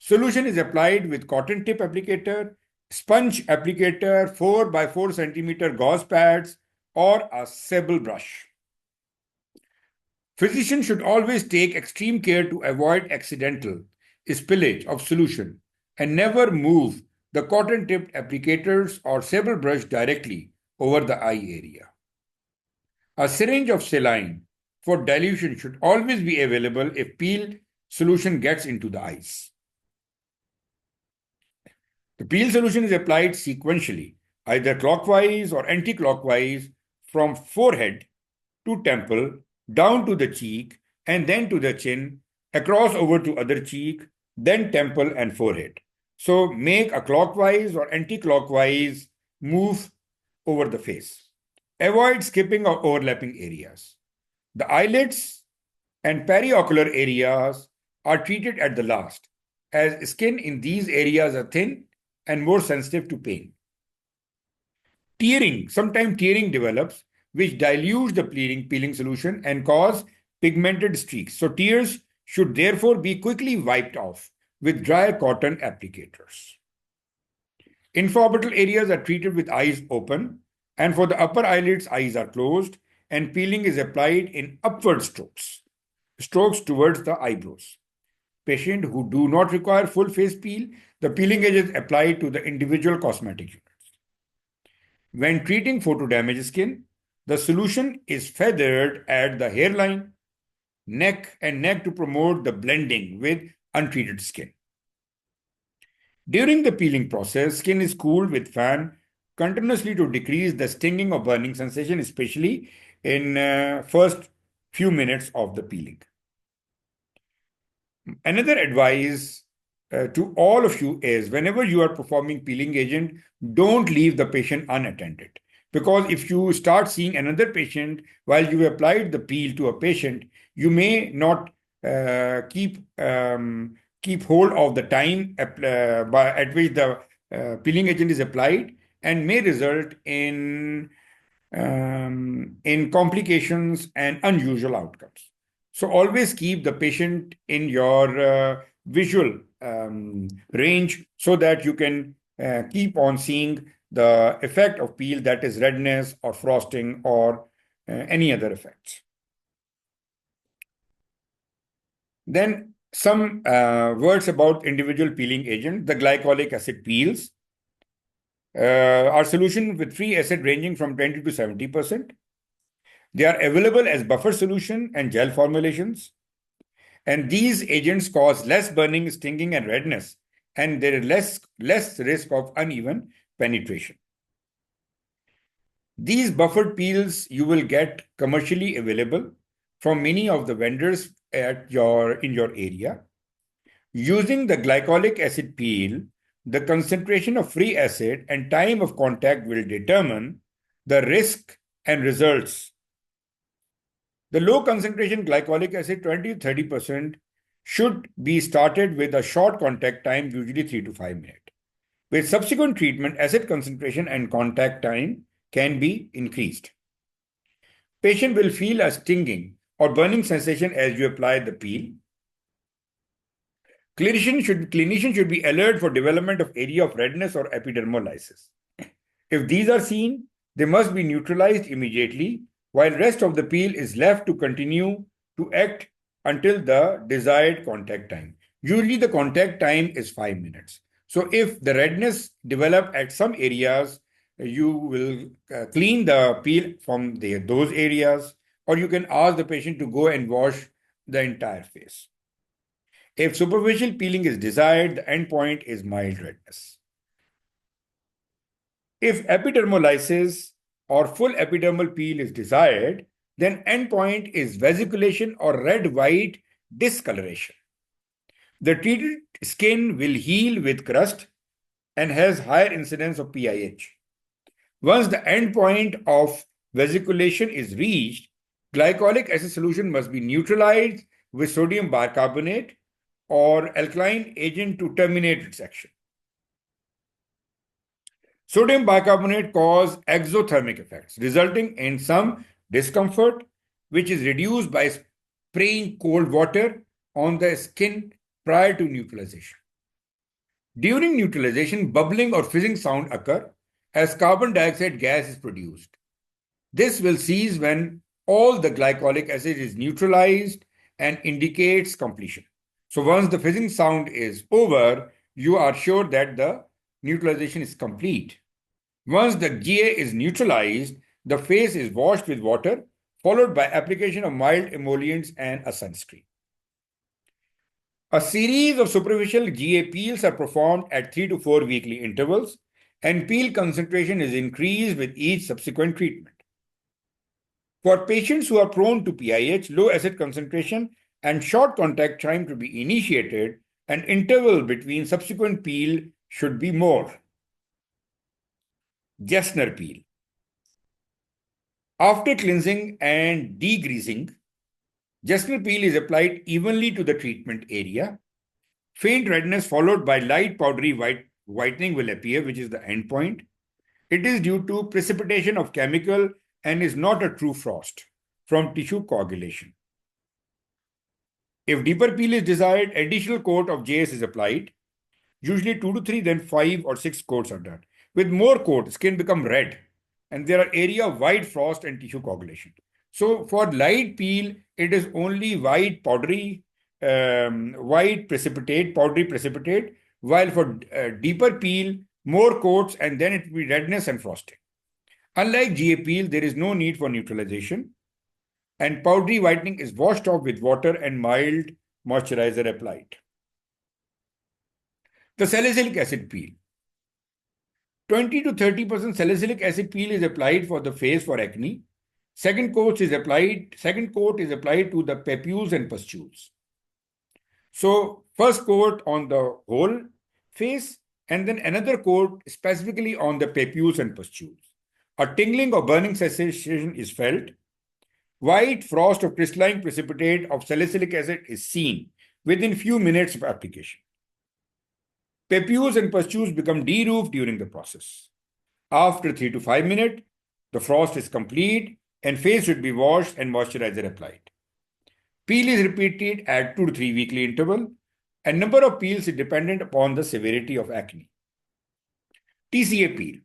Solution is applied with cotton tip applicator, sponge applicator, 4 by 4 centimeter gauze pads, or a sable brush. Physicians should always take extreme care to avoid accidental spillage of solution and never move the cotton-tipped applicators or sable brush directly over the eye area. A syringe of saline for dilution should always be available if peel solution gets into the eyes. The peel solution is applied sequentially, either clockwise or anti-clockwise from forehead to temple, down to the cheek, and then to the chin, across over to other cheek, then temple and forehead. So make a clockwise or anti-clockwise move over the face. Avoid skipping or overlapping areas. The eyelids and periocular areas are treated at the last, as skin in these areas are thin and more sensitive to pain. Tearing, sometimes tearing develops, which dilutes the peeling solution and cause pigmented streaks. So tears should therefore be quickly wiped off with dry cotton applicators. Infraorbital areas are treated with eyes open, and for the upper eyelids, eyes are closed, and peeling is applied in upward strokes towards the eyebrows. Patients who do not require full face peel, the peeling edge is applied to the individual cosmetic units. When treating photo-damaged skin, the solution is feathered at the hairline, neck, and neck to promote the blending with untreated skin. During the peeling process, skin is cooled with fan continuously to decrease the stinging or burning sensation, especially in first few minutes of the peeling. Another advice to all of you is whenever you are performing peeling agent, don't leave the patient unattended. Because if you start seeing another patient while you applied the peel to a patient, you may not keep hold of the time at which the peeling agent is applied, and may result in complications and unusual outcomes. So always keep the patient in your visual range so that you can keep on seeing the effect of peel, that is redness or frosting or any other effects. Then some words about individual peeling agent. The glycolic acid peels are solution with free acid ranging from 20 to 70%. They are available as buffer solution and gel formulations. And these agents cause less burning, stinging, and redness, and there is less risk of uneven penetration. These buffered peels you will get commercially available from many of the vendors in your area. Using the glycolic acid peel, the concentration of free acid and time of contact will determine the risk and results. The low concentration glycolic acid, 20 to 30%, should be started with a short contact time, usually 3 to 5 minutes. With subsequent treatment, acid concentration and contact time can be increased. Patient will feel a stinging or burning sensation as you apply the peel. Clinician should be alert for development of area of redness or epidermolysis. If these are seen, they must be neutralized immediately, while rest of the peel is left to continue to act until the desired contact time. Usually the contact time is 5 minutes. So if the redness develop at some areas, you will clean the peel from those areas, or you can ask the patient to go and wash the entire face. If superficial peeling is desired, the endpoint is mild redness. If epidermolysis or full epidermal peel is desired, then endpoint is vesiculation or red-white discoloration. The treated skin will heal with crust and has higher incidence of PIH. Once the endpoint of vesiculation is reached, glycolic acid solution must be neutralized with sodium bicarbonate or alkaline agent to terminate its action. Sodium bicarbonate causes exothermic effects, resulting in some discomfort, which is reduced by spraying cold water on the skin prior to neutralization. During neutralization, bubbling or fizzing sound occur as carbon dioxide gas is produced. This will cease when all the glycolic acid is neutralized and indicates completion. So once the fizzing sound is over, you are sure that the neutralization is complete. Once the GA is neutralized, the face is washed with water, followed by application of mild emollients and a sunscreen. A series of superficial GA peels are performed at 3 to 4 weekly intervals, and peel concentration is increased with each subsequent treatment. For patients who are prone to PIH, low acid concentration and short contact time to be initiated and interval between subsequent peel should be more. Gessner peel. After cleansing and degreasing, Gessner peel is applied evenly to the treatment area. Faint redness followed by light powdery whitening will appear, which is the endpoint. It is due to precipitation of chemical and is not a true frost from tissue coagulation. If deeper peel is desired, additional coat of JS is applied. Usually 2 to 3, then 5 or 6 coats are done. With more coat, skin becomes red and there are area of wide frost and tissue coagulation. So for light peel, it is only white powdery, white precipitate, powdery precipitate, while for deeper peel, more coats and then it will be redness and frosting. Unlike GA peel, there is no need for neutralization and powdery whitening is washed off with water and mild moisturizer applied. The salicylic acid peel. 20 to 30% salicylic acid peel is applied for the face for acne. Second coat is applied to the papules and pustules. So first coat on the whole face and then another coat specifically on the papules and pustules. A tingling or burning sensation is felt. White frost of crystalline precipitate of salicylic acid is seen within few minutes of application. Papules and pustules become de-roofed during the process. After 3 to 5 minutes, the frost is complete and face should be washed and moisturizer applied. Peel is repeated at 2 to 3 weekly interval and number of peels is dependent upon the severity of acne. TCA peel.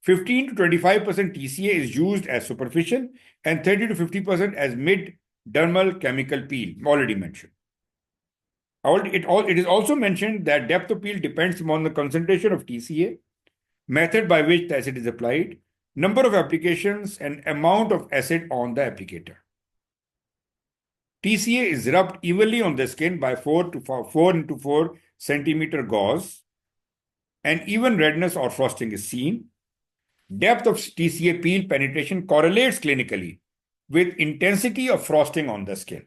15 to 25% TCA is used as superficial and 30 to 50% as mid-dermal chemical peel, already mentioned. It is also mentioned that depth of peel depends upon the concentration of TCA, method by which the acid is applied, number of applications, and amount of acid on the applicator. TCA is rubbed evenly on the skin by 4 into 4 centimeter gauze, and even redness or frosting is seen. Depth of TCA peel penetration correlates clinically with intensity of frosting on the skin.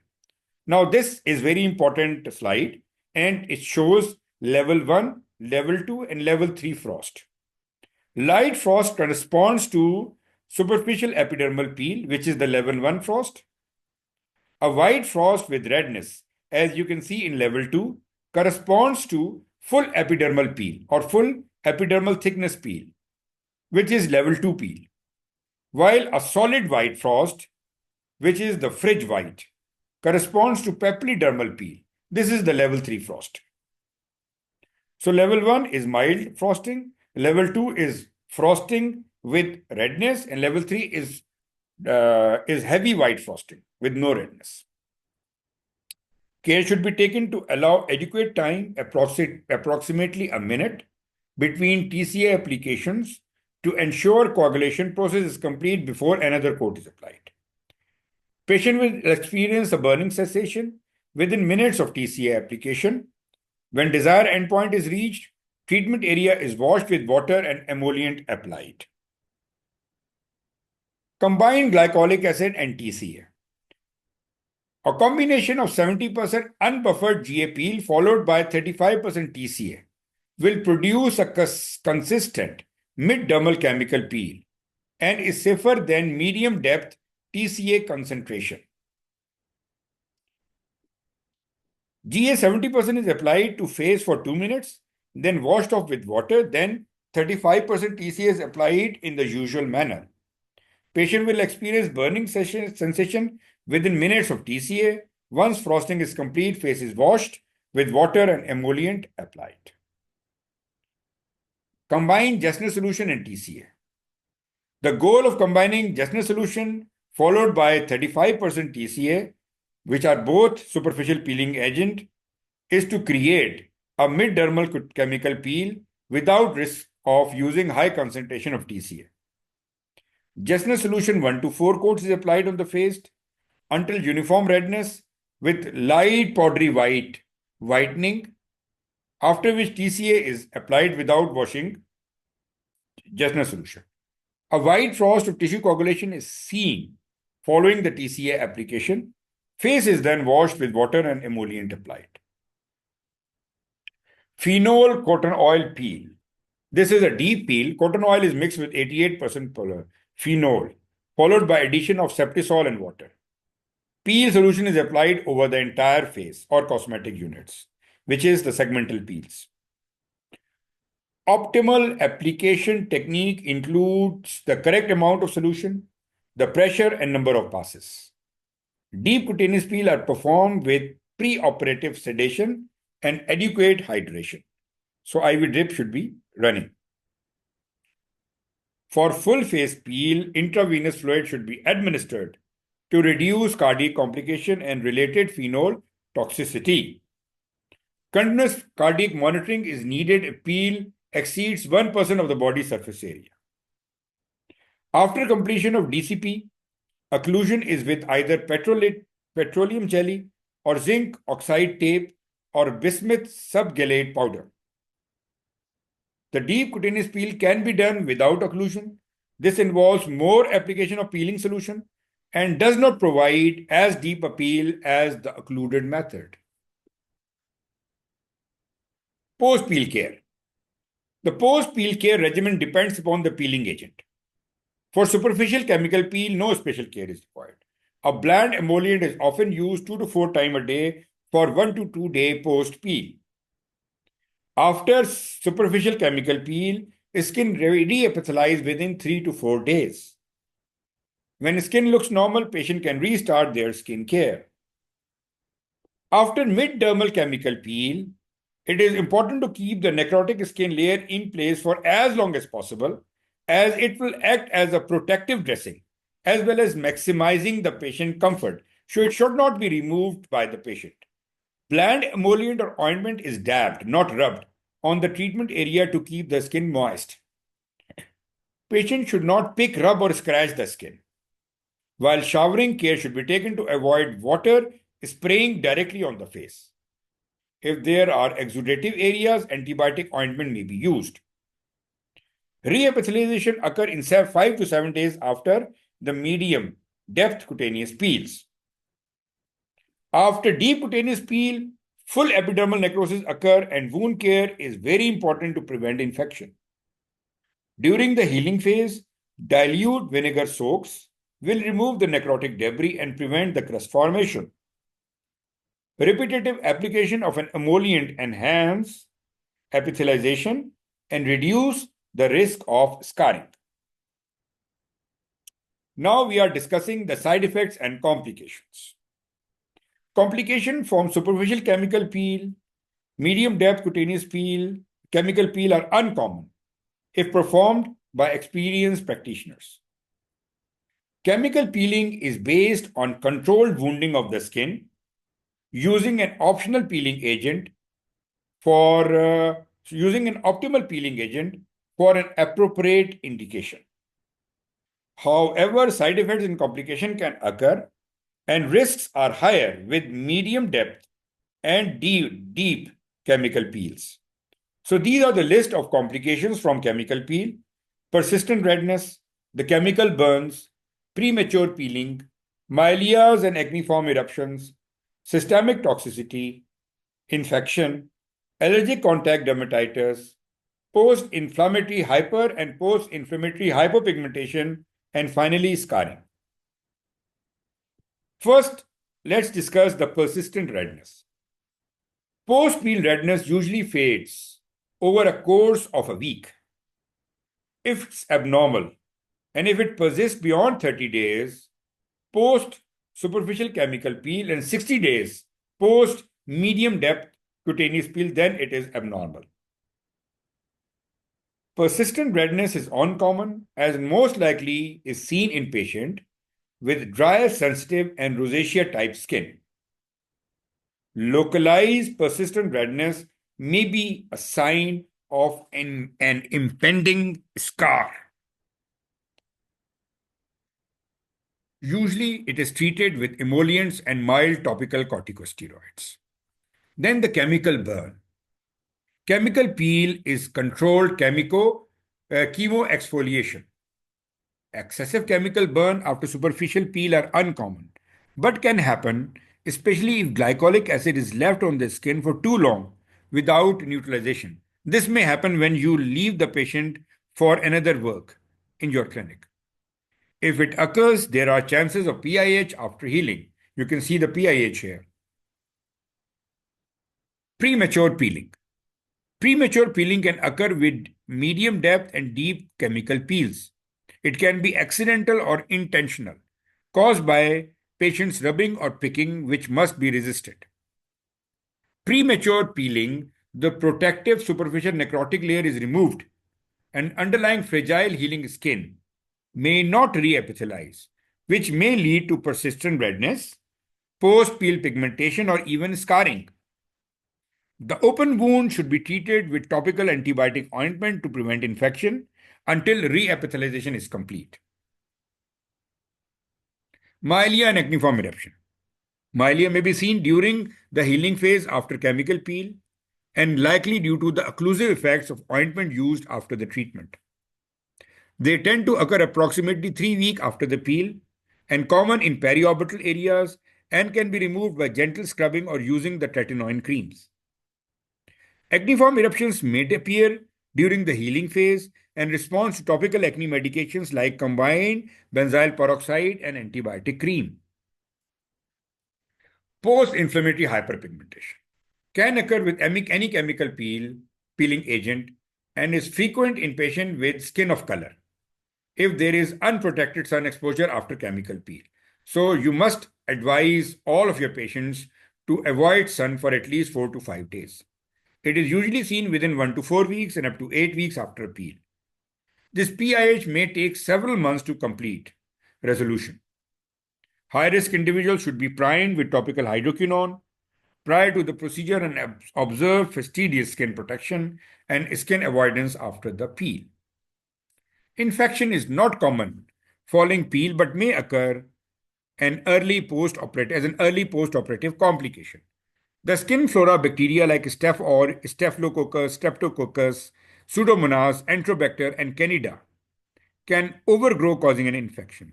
Now, this is very important slide, and it shows level 1, level 2, and level 3 frost. Light frost corresponds to superficial epidermal peel, which is the level 1 frost. A white frost with redness, as you can see in level 2, corresponds to full epidermal peel or full epidermal thickness peel, which is level 2 peel. While a solid white frost, which is the fridge white, corresponds to papillodermal peel. This is the level 3 frost. So level 1 is mild frosting, level 2 is frosting with redness, and level 3 is heavy white frosting with no redness. Care should be taken to allow adequate time, approximately a minute, between TCA applications to ensure coagulation process is complete before another coat is applied. Patient will experience a burning cessation within minutes of TCA application. When desired endpoint is reached, treatment area is washed with water and emollient applied. Combined glycolic acid and TCA. A combination of 70% unbuffered GA peel followed by 35% TCA will produce a consistent mid-dermal chemical peel and is safer than medium depth TCA concentration. GA 70% is applied to face for 2 minutes, then washed off with water, then 35% TCA is applied in the usual manner. Patient will experience burning sensation within minutes of TCA. Once frosting is complete, face is washed with water and emollient applied. Combine Gessner solution and TCA. The goal of combining Gessner solution followed by 35% TCA, which are both superficial peeling agent, is to create a mid-dermal chemical peel without risk of using high concentration of TCA. Gessner solution 1 to 4 coats is applied on the face until uniform redness with light powdery whitening, after which TCA is applied without washing Gessner solution. A white frost of tissue coagulation is seen following the TCA application. Face is then washed with water and emollient applied. Phenol cotton oil peel. This is a deep peel. Cotton oil is mixed with 88% phenol, followed by addition of Septisol and water. Peel solution is applied over the entire face or cosmetic units, which is the segmental peels. Optimal application technique includes the correct amount of solution, the pressure, and number of passes. Deep cutaneous peel are performed with pre-operative sedation and adequate hydration. So IV drip should be running. For full face peel, intravenous fluid should be administered to reduce cardiac complication and related phenol toxicity. Continuous cardiac monitoring is needed if peel exceeds 1% of the body surface area. After completion of DCP, occlusion is with either petroleum jelly or zinc oxide tape or bismuth subgallate powder. The deep cutaneous peel can be done without occlusion. This involves more application of peeling solution and does not provide as deep a peel as the occluded method. Post-peel care. The post-peel care regimen depends upon the peeling agent. For superficial chemical peel, no special care is required. A bland emollient is often used 2 to 4 times a day for 1 to 2 day post-peel. After superficial chemical peel, skin re-epithelize within 3 to 4 days. When skin looks normal, patient can restart their skin care. After mid-dermal chemical peel, it is important to keep the necrotic skin layer in place for as long as possible, as it will act as a protective dressing, as well as maximizing the patient comfort, so it should not be removed by the patient. Bland emollient or ointment is dabbed, not rubbed, on the treatment area to keep the skin moist. Patient should not pick, rub, or scratch the skin. While showering, care should be taken to avoid water spraying directly on the face. If there are exudative areas, antibiotic ointment may be used. Reepithelialization occurs in 5 to 7 days after the medium depth cutaneous peels. After deep cutaneous peel, full epidermal necrosis occur and wound care is very important to prevent infection. During the healing phase, dilute vinegar soaks will remove the necrotic debris and prevent the crust formation. Repetitive application of an emollient enhance epithelialization and reduce the risk of scarring. Now we are discussing the side effects and complications. Complications from superficial chemical peel, medium depth cutaneous peel, chemical peel are uncommon if performed by experienced practitioners. Chemical peeling is based on controlled wounding of the skin using an optional peeling agent for using an optimal peeling agent for an appropriate indication. However, side effects and complication can occur and risks are higher with medium depth and deep chemical peels. So these are the list of complications from chemical peel: persistent redness, the chemical burns, premature peeling, myelias and acneiform eruptions, systemic toxicity, infection, allergic contact dermatitis, post-inflammatory hyper and post-inflammatory hypopigmentation, and finally scarring. First, let's discuss the persistent redness. Post-peel redness usually fades over a course of a week. If it's abnormal and if it persists beyond 30 days post superficial chemical peel and 60 days post medium depth cutaneous peel, then it is abnormal. Persistent redness is uncommon as most likely is seen in patient with dry, sensitive, and rosacea type skin. Localized persistent redness may be a sign of an impending scar. Usually, it is treated with emollients and mild topical corticosteroids. Then the chemical burn. Chemical peel is controlled chemo exfoliation. Excessive chemical burn after superficial peel are uncommon, but can happen, especially if glycolic acid is left on the skin for too long without neutralization. This may happen when you leave the patient for another work in your clinic. If it occurs, there are chances of PIH after healing. You can see the PIH here. Premature peeling. Premature peeling can occur with medium depth and deep chemical peels. It can be accidental or intentional, caused by patients rubbing or picking, which must be resisted. Premature peeling, the protective superficial necrotic layer is removed and underlying fragile healing skin may not reepithelize, which may lead to persistent redness, post-peel pigmentation, or even scarring. The open wound should be treated with topical antibiotic ointment to prevent infection until reepithelialization is complete. Myelin and acneiform eruption. Myelin may be seen during the healing phase after chemical peel and likely due to the occlusive effects of ointment used after the treatment. They tend to occur approximately 3 weeks after the peel and common in periorbital areas and can be removed by gentle scrubbing or using the tretinoin creams. Acneiform eruptions may appear during the healing phase and respond to topical acne medications like combined benzyl peroxide and antibiotic cream. Post-inflammatory hyperpigmentation can occur with any chemical peeling agent and is frequent in patients with skin of color if there is unprotected sun exposure after chemical peel. So you must advise all of your patients to avoid sun for at least 4 to 5 days. It is usually seen within 1 to 4 weeks and up to 8 weeks after a peel. This PIH may take several months to complete resolution. High-risk individuals should be primed with topical hydroquinone prior to the procedure and observe fastidious skin protection and skin avoidance after the peel. Infection is not common following peel but may occur as an early post-operative complication. The skin flora bacteria like Staphylococcus, Streptococcus, Pseudomonas, Enterobacter, and Candida can overgrow, causing an infection.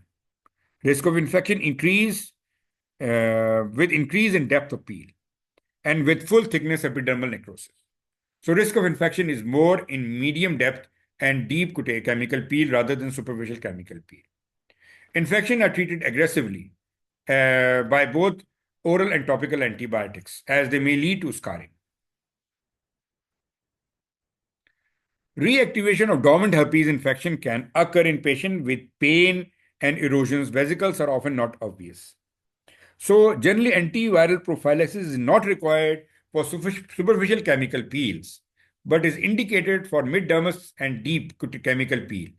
Risk of infection increase with increase in depth of peel and with full thickness epidermal necrosis. So risk of infection is more in medium depth and deep chemical peel rather than superficial chemical peel. Infections are treated aggressively by both oral and topical antibiotics, as they may lead to scarring. Reactivation of dormant herpes infection can occur in patients with pain and erosions. Vesicles are often not obvious. So generally antiviral prophylaxis is not required for superficial chemical peels, but is indicated for mid-dermis and deep chemical peel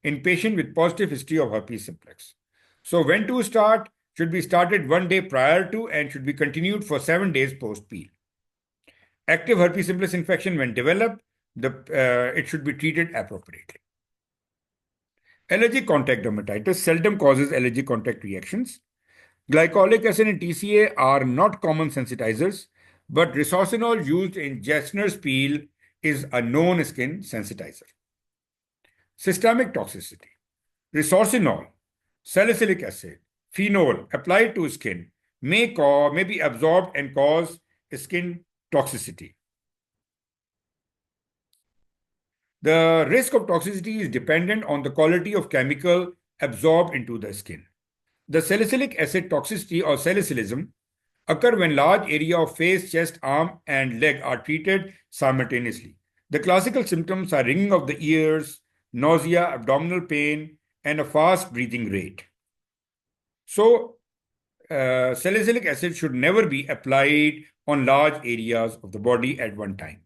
in patients with positive history of herpes simplex. So when to start? Should be started 1 day prior to and should be continued for 7 days post-peel. Active herpes simplex infection when developed, it should be treated appropriately. Allergic contact dermatitis seldom causes allergic contact reactions. Glycolic acid and TCA are not common sensitizers, but resorcinol used in Jessner's peel is a known skin sensitizer. Systemic toxicity. Resorcinol, salicylic acid, phenol applied to skin may be absorbed and cause skin toxicity. The risk of toxicity is dependent on the quality of chemical absorbed into the skin. The salicylic acid toxicity or salicylism occur when large area of face, chest, arm, and leg are treated simultaneously. The classical symptoms are ringing of the ears, nausea, abdominal pain, and a fast breathing rate. So, salicylic acid should never be applied on large areas of the body at one time.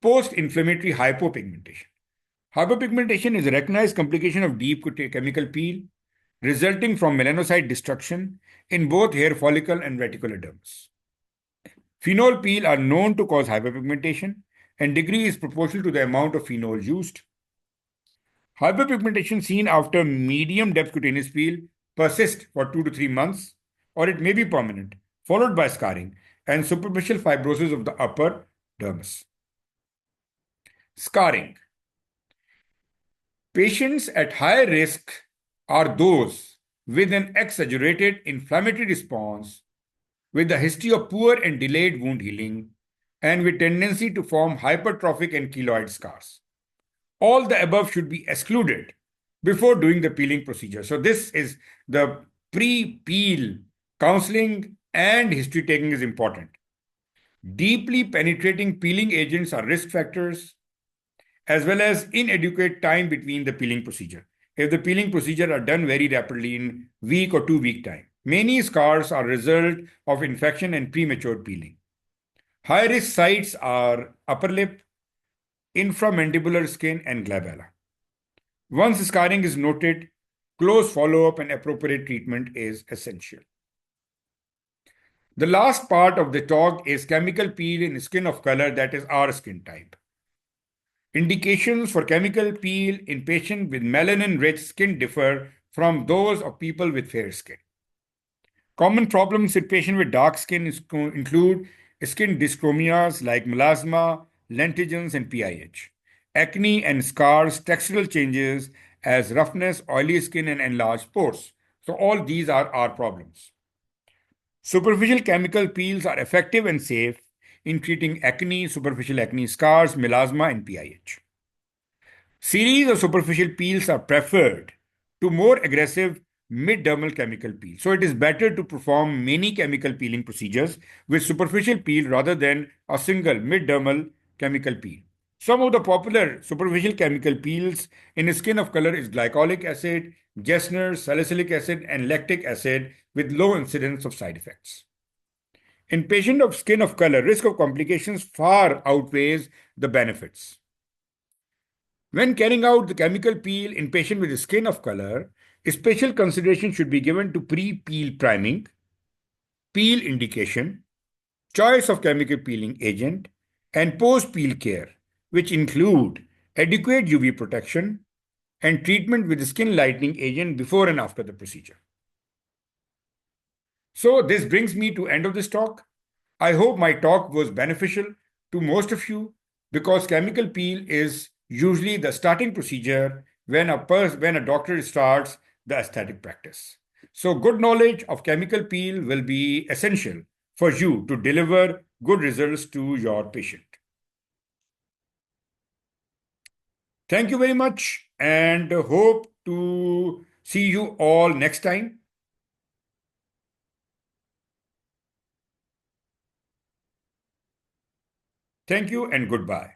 Post-inflammatory hypopigmentation. Hypopigmentation is a recognized complication of deep chemical peel resulting from melanocyte destruction in both hair follicle and reticular dermis. Phenol peel are known to cause hyperpigmentation and degree is proportional to the amount of phenol used. Hyperpigmentation seen after medium depth cutaneous peel persists for 2 to 3 months, or it may be permanent, followed by scarring and superficial fibrosis of the upper dermis. Scarring. Patients at high risk are those with an exaggerated inflammatory response, with a history of poor and delayed wound healing, and with tendency to form hypertrophic and keloid scars. All the above should be excluded before doing the peeling procedure. So this is the pre-peel counseling and history taking is important. Deeply penetrating peeling agents are risk factors as well as inadequate time between the peeling procedure. If the peeling procedure are done very rapidly in week or 2 week time, many scars are result of infection and premature peeling. High risk sites are upper lip, inframandibular skin, and glabella. Once scarring is noted, close follow-up and appropriate treatment is essential. The last part of the talk is chemical peel in skin of color, that is our skin type. Indications for chemical peel in patients with melanin-rich skin differ from those of people with fair skin. Common problems in patients with dark skin include skin dyschromias like melasma, lentigens, and PIH, acne and scars, textural changes as roughness, oily skin, and enlarged pores. So all these are our problems. Superficial chemical peels are effective and safe in treating acne, superficial acne scars, melasma, and PIH. Series of superficial peels are preferred to more aggressive mid-dermal chemical peel. So it is better to perform many chemical peeling procedures with superficial peel rather than a single mid-dermal chemical peel. Some of the popular superficial chemical peels in skin of color is glycolic acid, Gessner, salicylic acid, and lactic acid with low incidence of side effects. In patient of skin of color, risk of complications far outweighs the benefits. When carrying out the chemical peel in patient with skin of color, special consideration should be given to pre-peel priming, peel indication, choice of chemical peeling agent, and post-peel care, which include adequate UV protection and treatment with skin lightening agent before and after the procedure. So this brings me to end of this talk. I hope my talk was beneficial to most of you because chemical peel is usually the starting procedure when a doctor starts the aesthetic practice. So good knowledge of chemical peel will be essential for you to deliver good results to your patient. Thank you very much and hope to see you all next time. Thank you and goodbye.